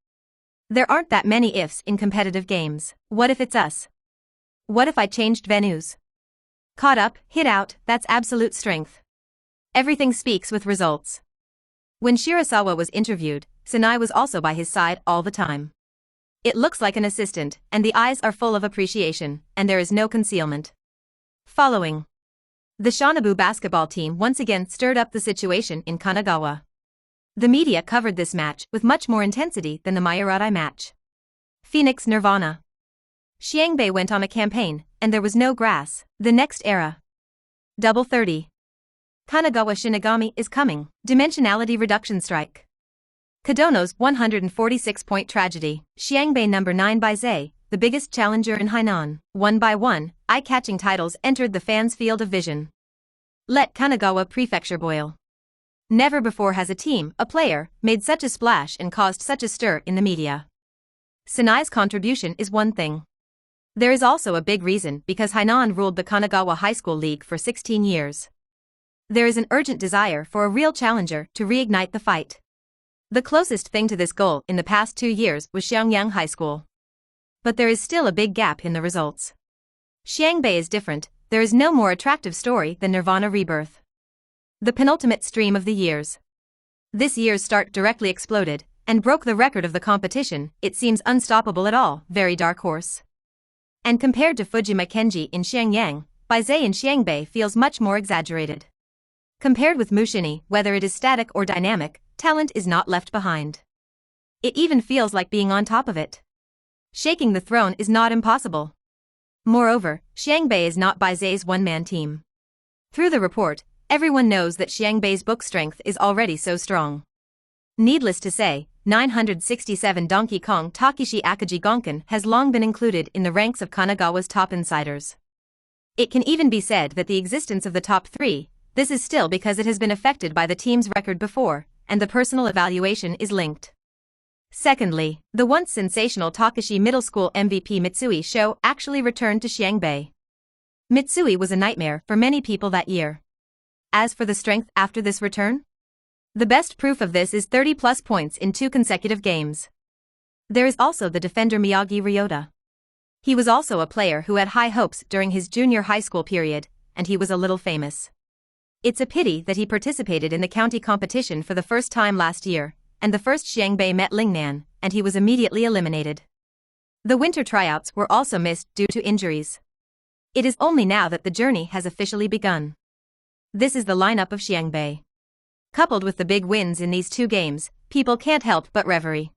There aren't that many ifs in competitive games. What if it's us? What if I changed venues? Caught up, hit out, that's absolute strength. Everything speaks with results. When Shirasawa was interviewed, Sanai was also by his side all the time. It looks like an assistant, and the eyes are full of appreciation, and there is no concealment. Following. The Shanabu basketball team once again stirred up the situation in Kanagawa. The media covered this match with much more intensity than the Mayoradai match. Phoenix Nirvana. Xiangbei went on a campaign, and there was no grass. The next era. Double 30. Kanagawa Shinigami is coming. Dimensionality reduction strike. Kadono's 146-point tragedy. Xiangbei number 9 Bai Ze, the biggest challenger in Hainan. One by one, eye-catching titles entered the fans' field of vision. Let Kanagawa Prefecture boil. Never before has a team, a player, made such a splash and caused such a stir in the media. Sanai's contribution is one thing. There is also a big reason because Hainan ruled the Kanagawa High School League for 16 years. There is an urgent desire for a real challenger to reignite the fight. The closest thing to this goal in the past 2 years was Xiangyang High School. But there is still a big gap in the results. Xiangbei is different, there is no more attractive story than Nirvana Rebirth. The penultimate stream of the years. This year's start directly exploded and broke the record of the competition. It seems unstoppable at all, very dark horse. And compared to Fujima Kenji in Xiangyang, Bai Ze in Xiangbei feels much more exaggerated. Compared with Mushini, whether it is static or dynamic, talent is not left behind. It even feels like being on top of it. Shaking the throne is not impossible. Moreover, Xiangbei is not Bai Ze's one-man team. Through the report, everyone knows that Xiangbei's book strength is already so strong. Needless to say, 967 Donkey Kong Takeshi Akaji Gonkin has long been included in the ranks of Kanagawa's top insiders. It can even be said that the existence of the top 3, this is still because it has been affected by the team's record before, and the personal evaluation is linked. Secondly, the once sensational Takeshi Middle School MVP Mitsui Sho actually returned to Xiangbei. Mitsui was a nightmare for many people that year. As for the strength after this return? The best proof of this is 30-plus points in 2 consecutive games. There is also the defender Miyagi Ryota. He was also a player who had high hopes during his junior high school period, and he was a little famous. It's a pity that he participated in the county competition for the first time last year, and the first Xiangbei met Lingnan, and he was immediately eliminated. The winter tryouts were also missed due to injuries. It is only now that the journey has officially begun. This is the lineup of Xiangbei. Coupled with the big wins in these 2 games, people can't help but reverie.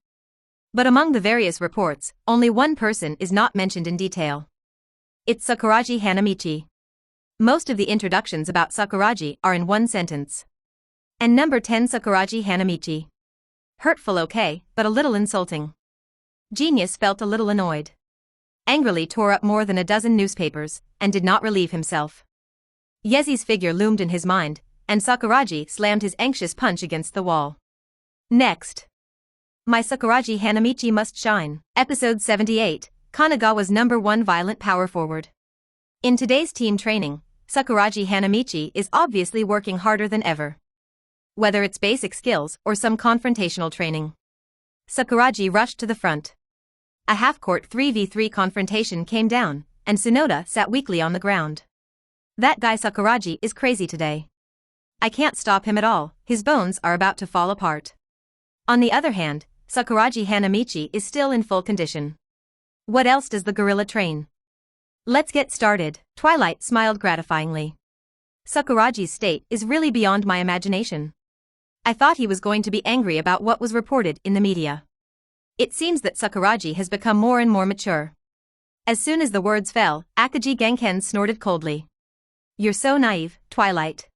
But among the various reports, only one person is not mentioned in detail. It's Sakuragi Hanamichi. Most of the introductions about Sakuragi are in one sentence. And number 10 Sakuragi Hanamichi. Hurtful okay, but a little insulting. Genius felt a little annoyed. Angrily tore up more than a dozen newspapers, and did not relieve himself. Yezi's figure loomed in his mind, and Sakuragi slammed his anxious punch against the wall. Next. My Sakuragi Hanamichi must shine. Episode 78, Kanagawa's number 1 violent power forward. In today's team training, Sakuragi Hanamichi is obviously working harder than ever. Whether it's basic skills or some confrontational training. Sakuragi rushed to the front. A half-court 3v3 confrontation came down, and Tsunoda sat weakly on the ground. That guy Sakuragi is crazy today. I can't stop him at all, his bones are about to fall apart. On the other hand, Sakuragi Hanamichi is still in full condition. What else does the gorilla train? Let's get started. Twilight smiled gratifyingly. Sakuragi's state is really beyond my imagination. I thought he was going to be angry about what was reported in the media. It seems that Sakuragi has become more and more mature. As soon as the words fell, Akaji Genken snorted coldly. You're so naive, Twilight.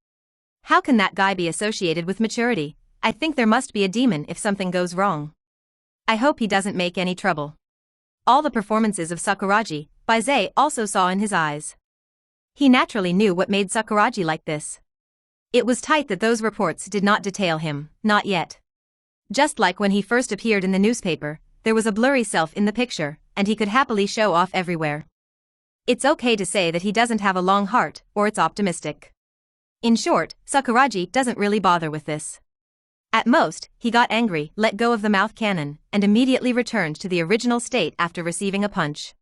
How can that guy be associated with maturity? I think there must be a demon if something goes wrong. I hope he doesn't make any trouble. All the performances of Sakuragi, Bai Ze also saw in his eyes. He naturally knew what made Sakuragi like this. It was tight that those reports did not detail him, not yet. Just like when he first appeared in the newspaper, there was a blurry self in the picture, and he could happily show off everywhere. It's okay to say that he doesn't have a long heart, or it's optimistic. In short, Sakuragi doesn't really bother with this. At most, he got angry, let go of the mouth cannon, and immediately returned to the original state after receiving a punch.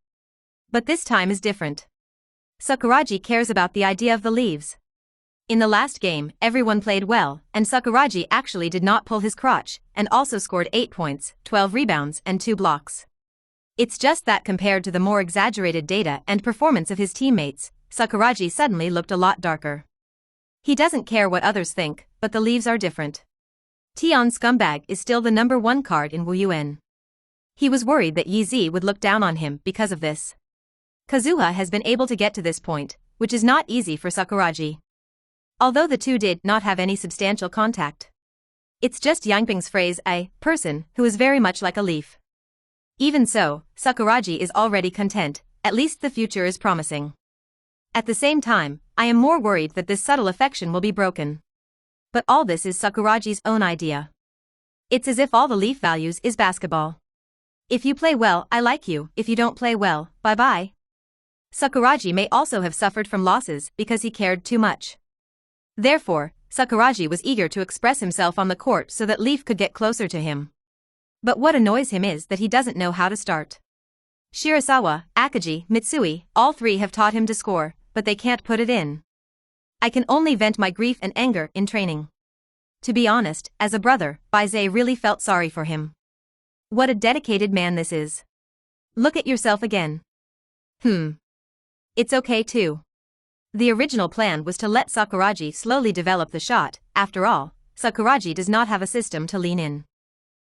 But this time is different. Sakuragi cares about the idea of the leaves. In the last game, everyone played well, and Sakuragi actually did not pull his crotch, and also scored 8 points, 12 rebounds, and 2 blocks. It's just that compared to the more exaggerated data and performance of his teammates, Sakuragi suddenly looked a lot darker. He doesn't care what others think, but the leaves are different. Tian Scumbag is still the number 1 card in Wu Yuan. He was worried that Yi Zi would look down on him because of this. Kazuha has been able to get to this point, which is not easy for Sakuragi. Although the two did not have any substantial contact. It's just Yangping's phrase, a person who is very much like a leaf. Even so, Sakuragi is already content, at least the future is promising. At the same time, I am more worried that this subtle affection will be broken. But all this is Sakuragi's own idea. It's as if all the leaf values is basketball. If you play well, I like you, if you don't play well, bye-bye. Sakuragi may also have suffered from losses because he cared too much. Therefore, Sakuragi was eager to express himself on the court so that Leaf could get closer to him. But what annoys him is that he doesn't know how to start. Shirasawa, Akaji, Mitsui, all 3 have taught him to score, but they can't put it in. I can only vent my grief and anger in training. To be honest, as a brother, Bai Ze really felt sorry for him. What a dedicated man this is. Look at yourself again. It's okay too. The original plan was to let Sakuragi slowly develop the shot. After all, Sakuragi does not have a system to lean in.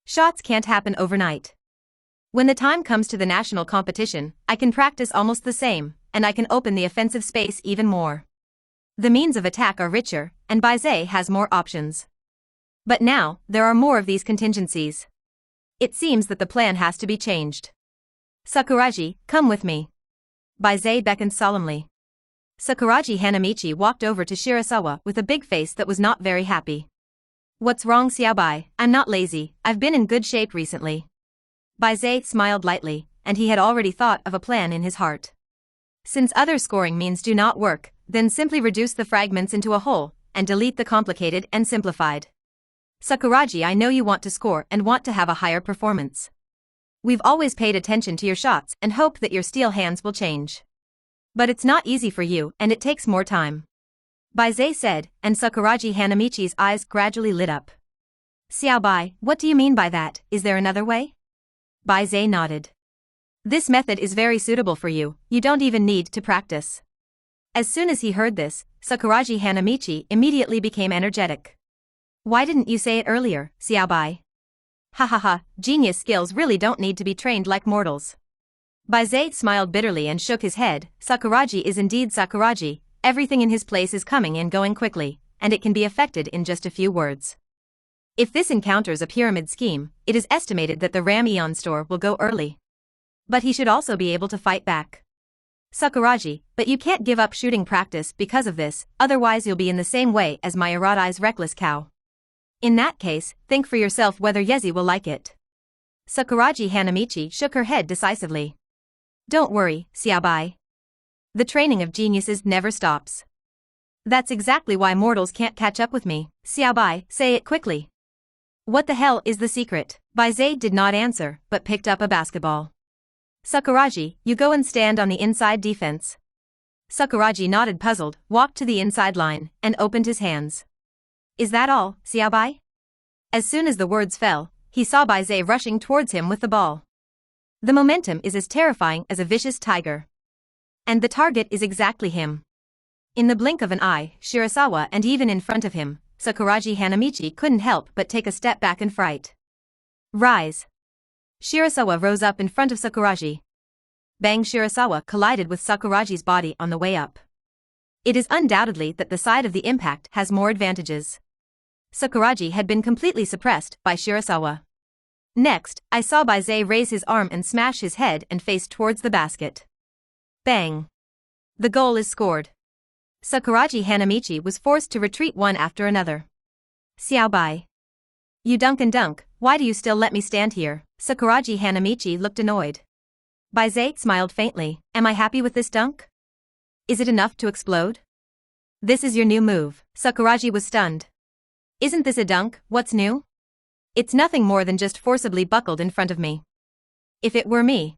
Shots can't happen overnight. When the time comes to the national competition, I can practice almost the same, and I can open the offensive space even more. The means of attack are richer, and Bai Ze has more options. But now, there are more of these contingencies. It seems that the plan has to be changed. Sakuragi, come with me. Bai Ze beckoned solemnly. Sakuragi Hanamichi walked over to Shirasawa with a big face that was not very happy. What's wrong, Xiaobei? I'm not lazy, I've been in good shape recently. Bai Ze smiled lightly, and he had already thought of a plan in his heart. Since other scoring means do not work, then simply reduce the fragments into a whole, and delete the complicated and simplified. Sakuragi, I know you want to score and want to have a higher performance. We've always paid attention to your shots and hope that your steel hands will change. But it's not easy for you and it takes more time. Bai Ze said, and Sakuragi Hanamichi's eyes gradually lit up. Xiaobei, what do you mean by that? Is there another way? Bai Ze nodded. This method is very suitable for you, you don't even need to practice. As soon as he heard this, Sakuragi Hanamichi immediately became energetic. Why didn't you say it earlier, Xiaobei? Ha, genius skills really don't need to be trained like mortals. Bai Ze smiled bitterly and shook his head. Sakuragi is indeed Sakuragi, everything in his place is coming and going quickly, and it can be effected in just a few words. If this encounters a pyramid scheme, it is estimated that the Ram Eon store will go early. But he should also be able to fight back. Sakuragi, but you can't give up shooting practice because of this, otherwise you'll be in the same way as my Aradai's reckless cow. In that case, think for yourself whether Yezi will like it. Sakuragi Hanamichi shook her head decisively. Don't worry, Xiaobei. The training of geniuses never stops. That's exactly why mortals can't catch up with me. Xiaobei, say it quickly. What the hell is the secret? Bai Ze did not answer, but picked up a basketball. Sakuragi, you go and stand on the inside defense. Sakuragi nodded puzzled, walked to the inside line, and opened his hands. Is that all, Xiaobei? As soon as the words fell, he saw Bai Ze rushing towards him with the ball. The momentum is as terrifying as a vicious tiger. And the target is exactly him. In the blink of an eye, Shirasawa and even in front of him, Sakuragi Hanamichi couldn't help but take a step back in fright. Rise! Shirasawa rose up in front of Sakuragi. Bang! Shirasawa collided with Sakuragi's body on the way up. It is undoubtedly that the side of the impact has more advantages. Sakuragi had been completely suppressed by Shirasawa. Next, I saw Bai Ze raise his arm and smash his head and face towards the basket. Bang! The goal is scored. Sakuragi Hanamichi was forced to retreat one after another. Xiaobei. You dunk and dunk, why do you still let me stand here? Sakuragi Hanamichi looked annoyed. Bai Ze smiled faintly. Am I happy with this dunk? Is it enough to explode? This is your new move. Sakuragi was stunned. Isn't this a dunk? What's new? It's nothing more than just forcibly buckled in front of me. If it were me.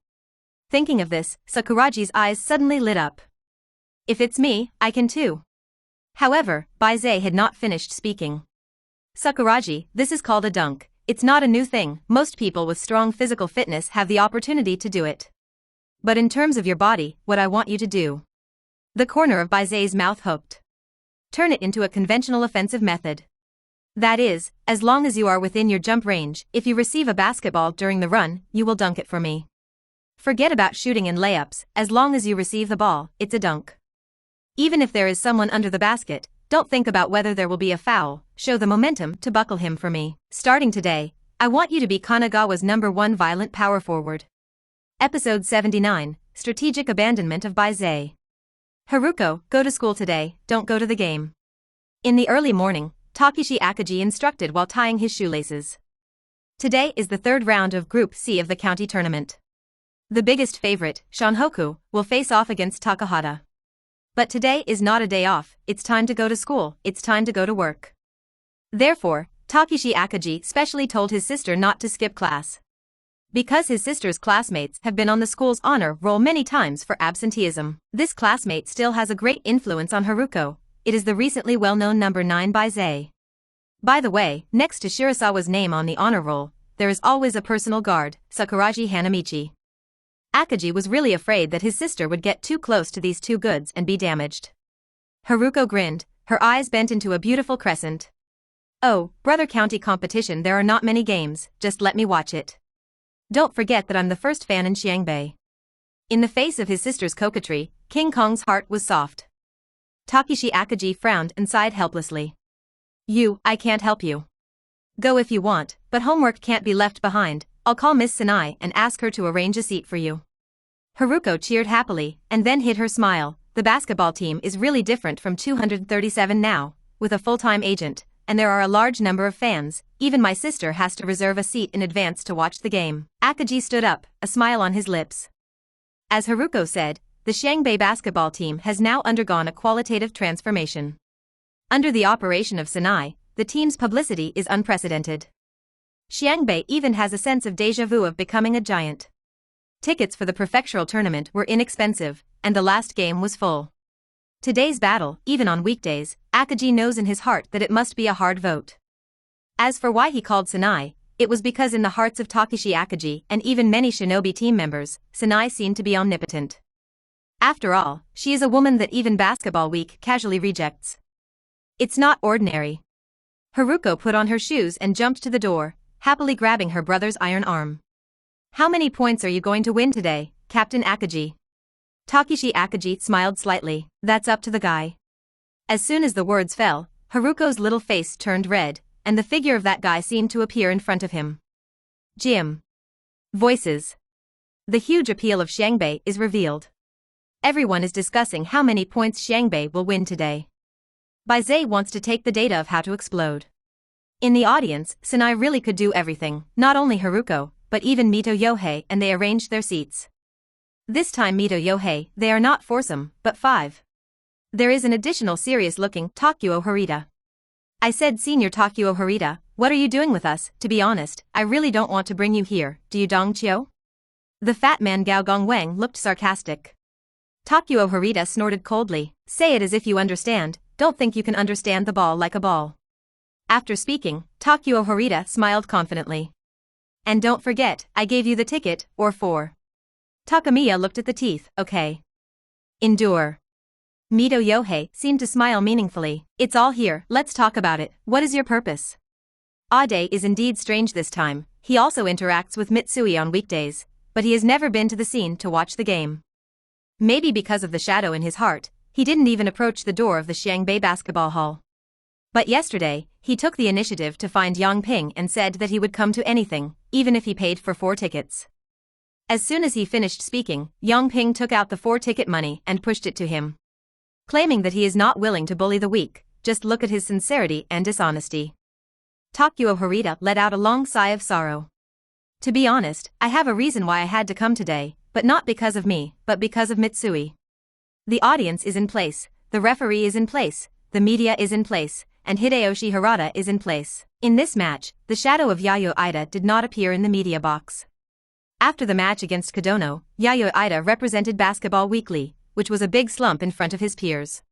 Thinking of this, Sakuragi's eyes suddenly lit up. If it's me, I can too. However, Bai Ze had not finished speaking. Sakuragi, this is called a dunk. It's not a new thing, most people with strong physical fitness have the opportunity to do it. But in terms of your body, what I want you to do. The corner of Bai Ze's mouth hooked. Turn it into a conventional offensive method. That is, as long as you are within your jump range, if you receive a basketball during the run, you will dunk it for me. Forget about shooting and layups, as long as you receive the ball, it's a dunk. Even if there is someone under the basket, don't think about whether there will be a foul, show the momentum to buckle him for me. Starting today, I want you to be Kanagawa's #1 violent power forward. Episode 79, Strategic Abandonment of Bai Ze. Haruko, go to school today, don't go to the game. In the early morning, Takeshi Akagi instructed while tying his shoelaces. Today is the third round of Group C of the county tournament. The biggest favorite, Shonhoku, will face off against Takahata. But today is not a day off, it's time to go to school, it's time to go to work. Therefore, Takeshi Akagi specially told his sister not to skip class. Because his sister's classmates have been on the school's honor roll many times for absenteeism, this classmate still has a great influence on Haruko. It is the recently well-known #9 Bai Ze. By the way, next to Shirasawa's name on the honor roll, there is always a personal guard, Sakuragi Hanamichi. Akaji was really afraid that his sister would get too close to these two goods and be damaged. Haruko grinned, her eyes bent into a beautiful crescent. Oh, brother county competition, there are not many games, just let me watch it. Don't forget that I'm the first fan in Xiangbei. In the face of his sister's coquetry, King Kong's heart was soft. Takeshi Akaji frowned and sighed helplessly. I can't help you. Go if you want, but homework can't be left behind. I'll call Miss Sanai and ask her to arrange a seat for you. Haruko cheered happily, and then hid her smile. The basketball team is really different from 237 now, with a full-time agent, and there are a large number of fans. Even my sister has to reserve a seat in advance to watch the game. Akaji stood up, a smile on his lips. As Haruko said, the Xiangbei basketball team has now undergone a qualitative transformation. Under the operation of Sanai, the team's publicity is unprecedented. Xiangbei even has a sense of déjà vu of becoming a giant. Tickets for the prefectural tournament were inexpensive, and the last game was full. Today's battle, even on weekdays, Akaji knows in his heart that it must be a hard vote. As for why he called Sanai, it was because in the hearts of Takeshi Akaji and even many shinobi team members, Sanai seemed to be omnipotent. After all, she is a woman that even Basketball Week casually rejects. It's not ordinary. Haruko put on her shoes and jumped to the door, happily grabbing her brother's iron arm. How many points are you going to win today, Captain Akaji? Takeshi Akaji smiled slightly. That's up to the guy. As soon as the words fell, Haruko's little face turned red, and the figure of that guy seemed to appear in front of him. Jim. Voices. The huge appeal of Xiangbei is revealed. Everyone is discussing how many points Xiangbei will win today. Bai Ze wants to take the data of how to explode. In the audience, Sanai really could do everything, not only Haruko, but even Mito Yohei, and they arranged their seats. This time Mito Yohei, they are not foursome, but five. There is an additional serious-looking Takuo Harita. I said, Senior Takuo Harita, what are you doing with us? To be honest, I really don't want to bring you here, do you, Dong Chio? The fat man Gao Gongwang looked sarcastic. Takuo Harita snorted coldly, say it as if you understand, don't think you can understand the ball like a ball. After speaking, Takuo Harita smiled confidently. And don't forget, I gave you the ticket, or 4. Takamiya looked at the teeth, okay. Endure. Mito Yohei seemed to smile meaningfully. It's all here, let's talk about it. What is your purpose? Ade is indeed strange this time. He also interacts with Mitsui on weekdays, but he has never been to the scene to watch the game. Maybe because of the shadow in his heart, he didn't even approach the door of the Xiangbei basketball hall. But yesterday, he took the initiative to find Yang Ping and said that he would come to anything, even if he paid for 4 tickets. As soon as he finished speaking, Yang Ping took out the 4-ticket money and pushed it to him. Claiming that he is not willing to bully the weak, just look at his sincerity and dishonesty. Takuo Harita let out a long sigh of sorrow. To be honest, I have a reason why I had to come today, but not because of me, but because of Mitsui. The audience is in place, the referee is in place, the media is in place, and Hideyoshi Harada is in place. In this match, the shadow of Yayoi Ida did not appear in the media box. After the match against Kodono, Yayoi Ida represented Basketball Weekly, which was a big slump in front of his peers.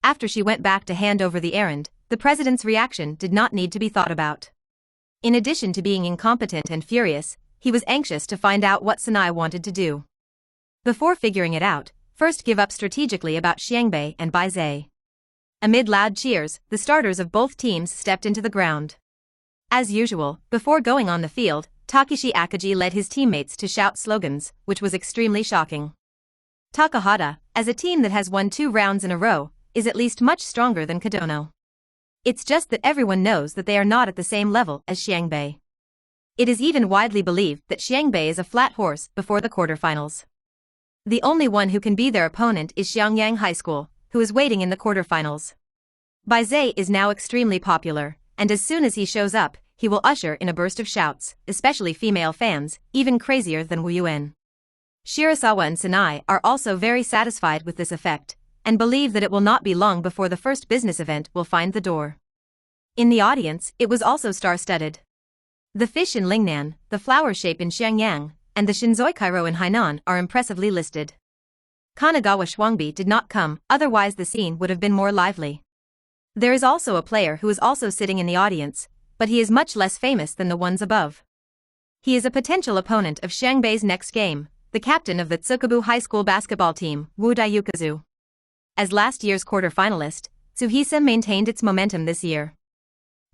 After she went back to hand over the errand, the president's reaction did not need to be thought about. In addition to being incompetent and furious, he was anxious to find out what Sanai wanted to do. Before figuring it out, first give up strategically about Xiangbei and Bai Ze. Amid loud cheers, the starters of both teams stepped into the ground. As usual, before going on the field, Takeshi Akaji led his teammates to shout slogans, which was extremely shocking. Takahata, as a team that has won 2 rounds in a row, is at least much stronger than Kodono. It's just that everyone knows that they are not at the same level as Xiangbei. It is even widely believed that Xiangbei is a flat horse before the quarterfinals. The only one who can be their opponent is Xiangyang High School, who is waiting in the quarterfinals. Bai Ze is now extremely popular, and as soon as he shows up, he will usher in a burst of shouts, especially female fans, even crazier than Wu Yuan. Shirasawa and Sanai are also very satisfied with this effect, and believe that it will not be long before the first business event will find the door. In the audience, it was also star-studded. The fish in Lingnan, the flower shape in Xiangyang, and the Shinzoi Cairo in Hainan are impressively listed. Kanagawa Xiangbei did not come, otherwise the scene would have been more lively. There is also a player who is also sitting in the audience, but he is much less famous than the ones above. He is a potential opponent of Xiangbei's next game, the captain of the Tsukubu High School basketball team, Wu Daiyukazu. As last year's quarter-finalist, Tsuhisa maintained its momentum this year.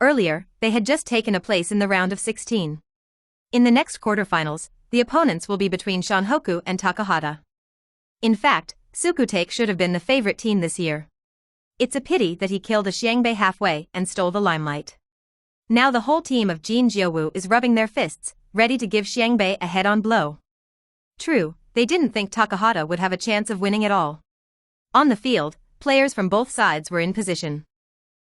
Earlier, they had just taken a place in the round of 16. In the next quarterfinals, the opponents will be between Shunhoku and Takahata. In fact, Sukutake should have been the favorite team this year. It's a pity that he killed a Xiangbei halfway and stole the limelight. Now the whole team of Jin Jiawu is rubbing their fists, ready to give Xiangbei a head-on blow. True, they didn't think Takahata would have a chance of winning at all. On the field, players from both sides were in position.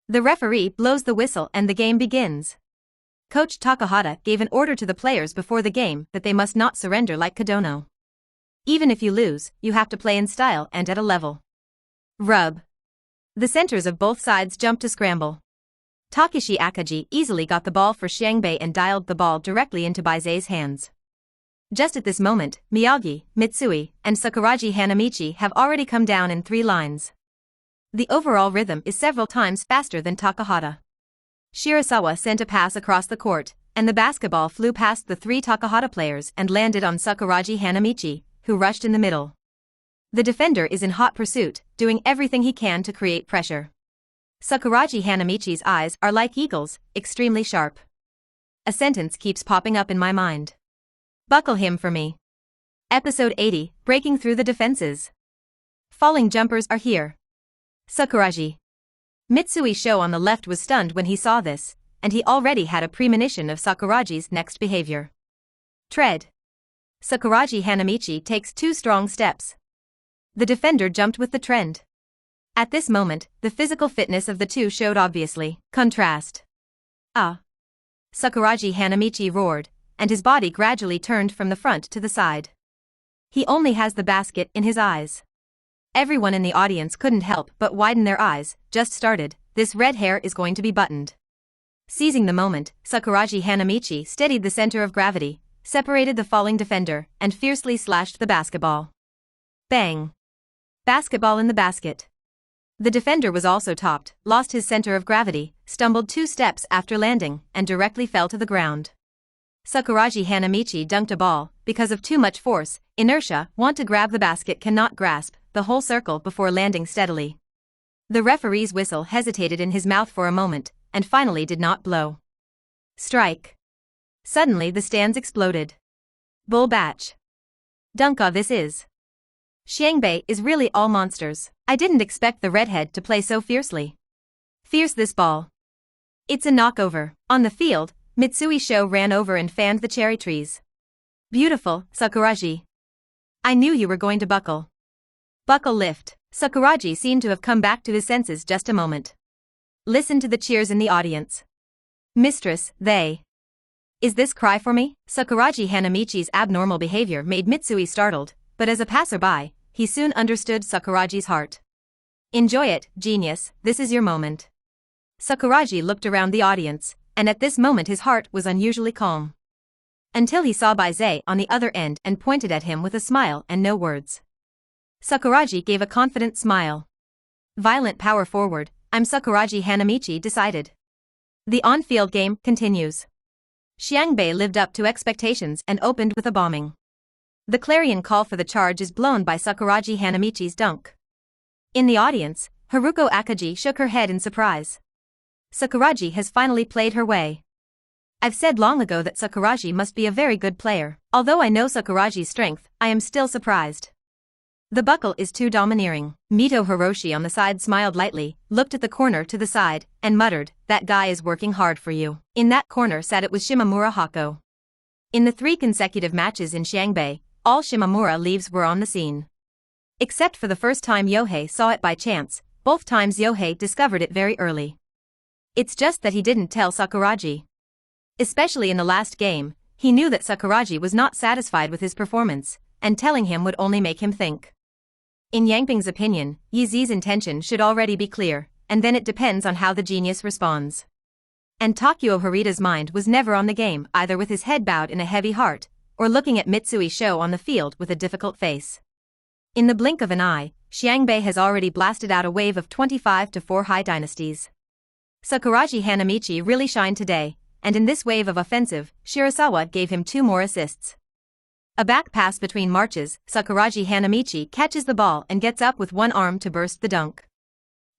The referee blows the whistle and the game begins. Coach Takahata gave an order to the players before the game that they must not surrender like Kadono. Even if you lose, you have to play in style and at a level. Rub. The centers of both sides jumped to scramble. Takeshi Akaji easily got the ball for Xiangbei and dialed the ball directly into Bai Ze's hands. Just at this moment, Miyagi, Mitsui, and Sakuragi Hanamichi have already come down in 3 lines. The overall rhythm is several times faster than Takahata. Shirasawa sent a pass across the court, and the basketball flew past the 3 Takahata players and landed on Sakuragi Hanamichi, who rushed in the middle. The defender is in hot pursuit, doing everything he can to create pressure. Sakuragi Hanamichi's eyes are like eagles, extremely sharp. A sentence keeps popping up in my mind. Buckle him for me. Episode 80, Breaking Through the Defenses. Falling jumpers are here. Sakuragi. Mitsui's show on the left was stunned when he saw this, and he already had a premonition of Sakuragi's next behavior. Tread. Sakuragi Hanamichi takes 2 strong steps. The defender jumped with the trend. At this moment, the physical fitness of the two showed obviously. Contrast. Ah! Sakuragi Hanamichi roared, and his body gradually turned from the front to the side. He only has the basket in his eyes. Everyone in the audience couldn't help but widen their eyes. Just started, this red hair is going to be buttoned. Seizing the moment, Sakuragi Hanamichi steadied the center of gravity, separated the falling defender, and fiercely slashed the basketball. Bang! Basketball in the basket. The defender was also topped, lost his center of gravity, stumbled 2 steps after landing, and directly fell to the ground. Sakuragi Hanamichi dunked a ball, because of too much force, inertia, want to grab the basket cannot grasp the whole circle before landing steadily. The referee's whistle hesitated in his mouth for a moment, and finally did not blow. Strike. Suddenly the stands exploded. Bull batch. Dunka this is. Xiangbei is really all monsters. I didn't expect the redhead to play so fiercely. Fierce this ball. It's a knockover. On the field, Mitsui Sho ran over and fanned the cherry trees. Beautiful, Sakuragi. I knew you were going to buckle. Buckle lift. Sakuragi seemed to have come back to his senses just a moment. Listen to the cheers in the audience. Mistress, they. Is this cry for me? Sakuragi Hanamichi's abnormal behavior made Mitsui startled, but as a passerby, he soon understood Sakuragi's heart. Enjoy it, genius, this is your moment. Sakuragi looked around the audience, and at this moment his heart was unusually calm. Until he saw Bai Ze on the other end and pointed at him with a smile and no words. Sakuragi gave a confident smile. Violent power forward, I'm Sakuragi Hanamichi decided. The on-field game continues. Xiangbei lived up to expectations and opened with a bombing. The clarion call for the charge is blown by Sakuragi Hanamichi's dunk. In the audience, Haruko Akaji shook her head in surprise. Sakuragi has finally played her way. I've said long ago that Sakuragi must be a very good player. Although I know Sakuragi's strength, I am still surprised. The buckle is too domineering. Mito Hiroshi on the side smiled lightly, looked at the corner to the side, and muttered, that guy is working hard for you. In that corner sat it was Shimamura Hako. In the 3 consecutive matches in Xiangbei, all Shimamura leaves were on the scene. Except for the first time Yohei saw it by chance, both times Yohei discovered it very early. It's just that he didn't tell Sakuragi. Especially in the last game, he knew that Sakuragi was not satisfied with his performance, and telling him would only make him think. In Yangping's opinion, Yi Zi's intention should already be clear, and then it depends on how the genius responds. And Takeo Harita's mind was never on the game, either with his head bowed in a heavy heart, or looking at Mitsui Sho on the field with a difficult face. In the blink of an eye, Xiangbei has already blasted out a wave of 25-4 high dynasties. Sakuragi Hanamichi really shined today, and in this wave of offensive, Shirasawa gave him 2 more assists. A back pass between marches, Sakuragi Hanamichi catches the ball and gets up with one arm to burst the dunk.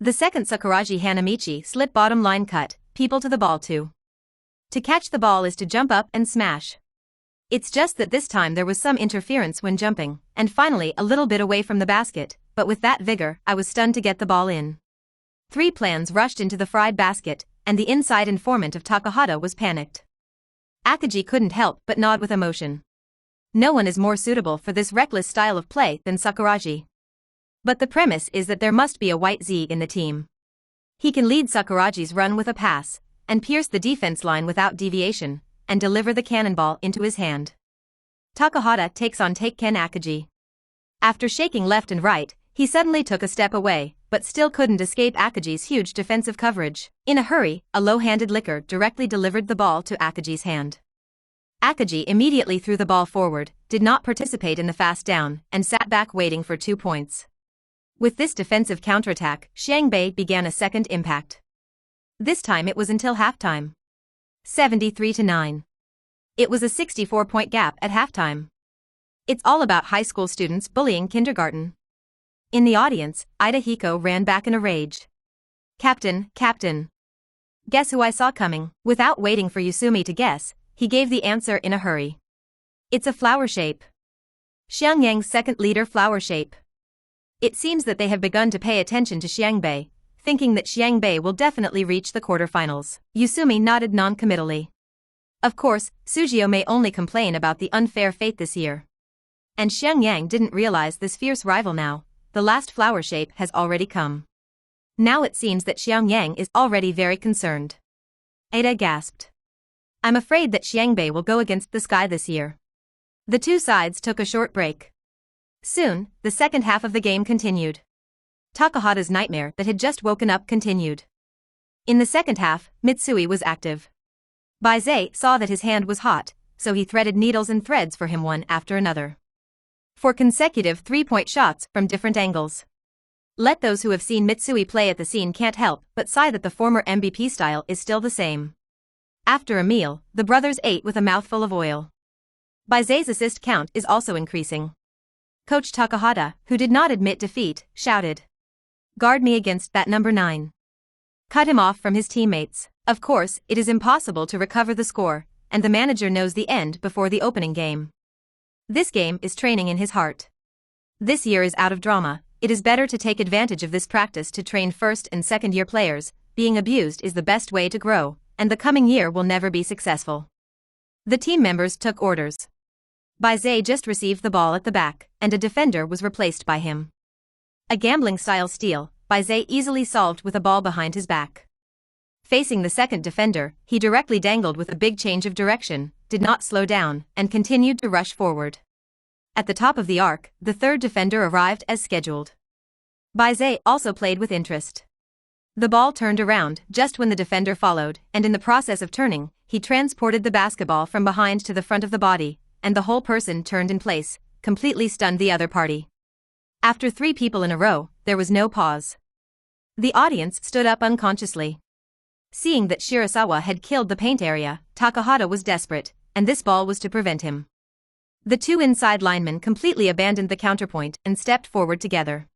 The second Sakuragi Hanamichi slip bottom line cut, people to the ball too. To catch the ball is to jump up and smash. It's just that this time there was some interference when jumping, and finally a little bit away from the basket, but with that vigor, I was stunned to get the ball in. 3 plans rushed into the fried basket, and the inside informant of Takahata was panicked. Akagi couldn't help but nod with emotion. No one is more suitable for this reckless style of play than Sakuragi. But the premise is that there must be a white Z in the team. He can lead Sakuragi's run with a pass, and pierce the defense line without deviation, and deliver the cannonball into his hand. Takahata takes on Take-Ken Akagi. After shaking left and right, he suddenly took a step away, but still couldn't escape Akagi's huge defensive coverage. In a hurry, a low-handed licker directly delivered the ball to Akagi's hand. Akagi immediately threw the ball forward, did not participate in the fast down, and sat back waiting for 2 points. With this defensive counterattack, Xiangbei began a second impact. This time it was until halftime. 73-9. It was a 64-point gap at halftime. It's all about high school students bullying kindergarten. In the audience, Ida Hiko ran back in a rage. Captain, Captain. Guess who I saw coming? Without waiting for Yusumi to guess, he gave the answer in a hurry. It's a flower shape. Xiangyang's second leader flower shape. It seems that they have begun to pay attention to Xiangbei, thinking that Xiangbei will definitely reach the quarterfinals. Yusumi nodded non-committally. Of course, Sugio may only complain about the unfair fate this year. And Xiangyang didn't realize this fierce rival now, the last flower shape has already come. Now it seems that Xiangyang is already very concerned. Ada gasped. I'm afraid that Xiangbei will go against the sky this year. The 2 sides took a short break. Soon, the second half of the game continued. Takahata's nightmare that had just woken up continued. In the second half, Mitsui was active. Bai Ze saw that his hand was hot, so he threaded needles and threads for him one after another. 4 consecutive 3-point shots from different angles. Let those who have seen Mitsui play at the scene can't help but sigh that the former MVP style is still the same. After a meal, the brothers ate with a mouthful of oil. Bai Ze's assist count is also increasing. Coach Takahata, who did not admit defeat, shouted. Guard me against that number 9. Cut him off from his teammates. Of course, it is impossible to recover the score, and the manager knows the end before the opening game. This game is training in his heart. This year is out of drama, it is better to take advantage of this practice to train first and second year players. Being abused is the best way to grow, and the coming year will never be successful. The team members took orders. Bai Ze just received the ball at the back, and a defender was replaced by him. A gambling-style steal, Bai Ze easily solved with a ball behind his back. Facing the second defender, he directly dangled with a big change of direction, did not slow down, and continued to rush forward. At the top of the arc, the third defender arrived as scheduled. Bai Ze also played with interest. The ball turned around just when the defender followed, and in the process of turning, he transported the basketball from behind to the front of the body, and the whole person turned in place, completely stunned the other party. After 3 people in a row, there was no pause. The audience stood up unconsciously. Seeing that Shirasawa had killed the paint area, Takahata was desperate, and this ball was to prevent him. The 2 inside linemen completely abandoned the counterpoint and stepped forward together.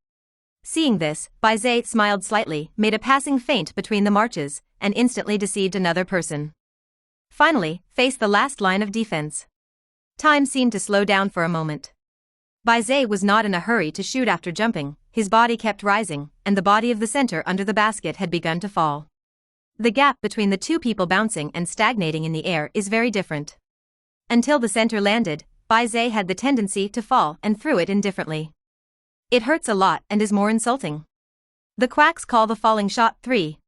Seeing this, Bai Ze smiled slightly, made a passing feint between the marches, and instantly deceived another person. Finally, faced the last line of defense. Time seemed to slow down for a moment. Bai Ze was not in a hurry to shoot after jumping, his body kept rising, and the body of the center under the basket had begun to fall. The gap between the 2 people bouncing and stagnating in the air is very different. Until the center landed, Bai Ze had the tendency to fall and threw it indifferently. It hurts a lot and is more insulting. The quacks call the falling shot 3.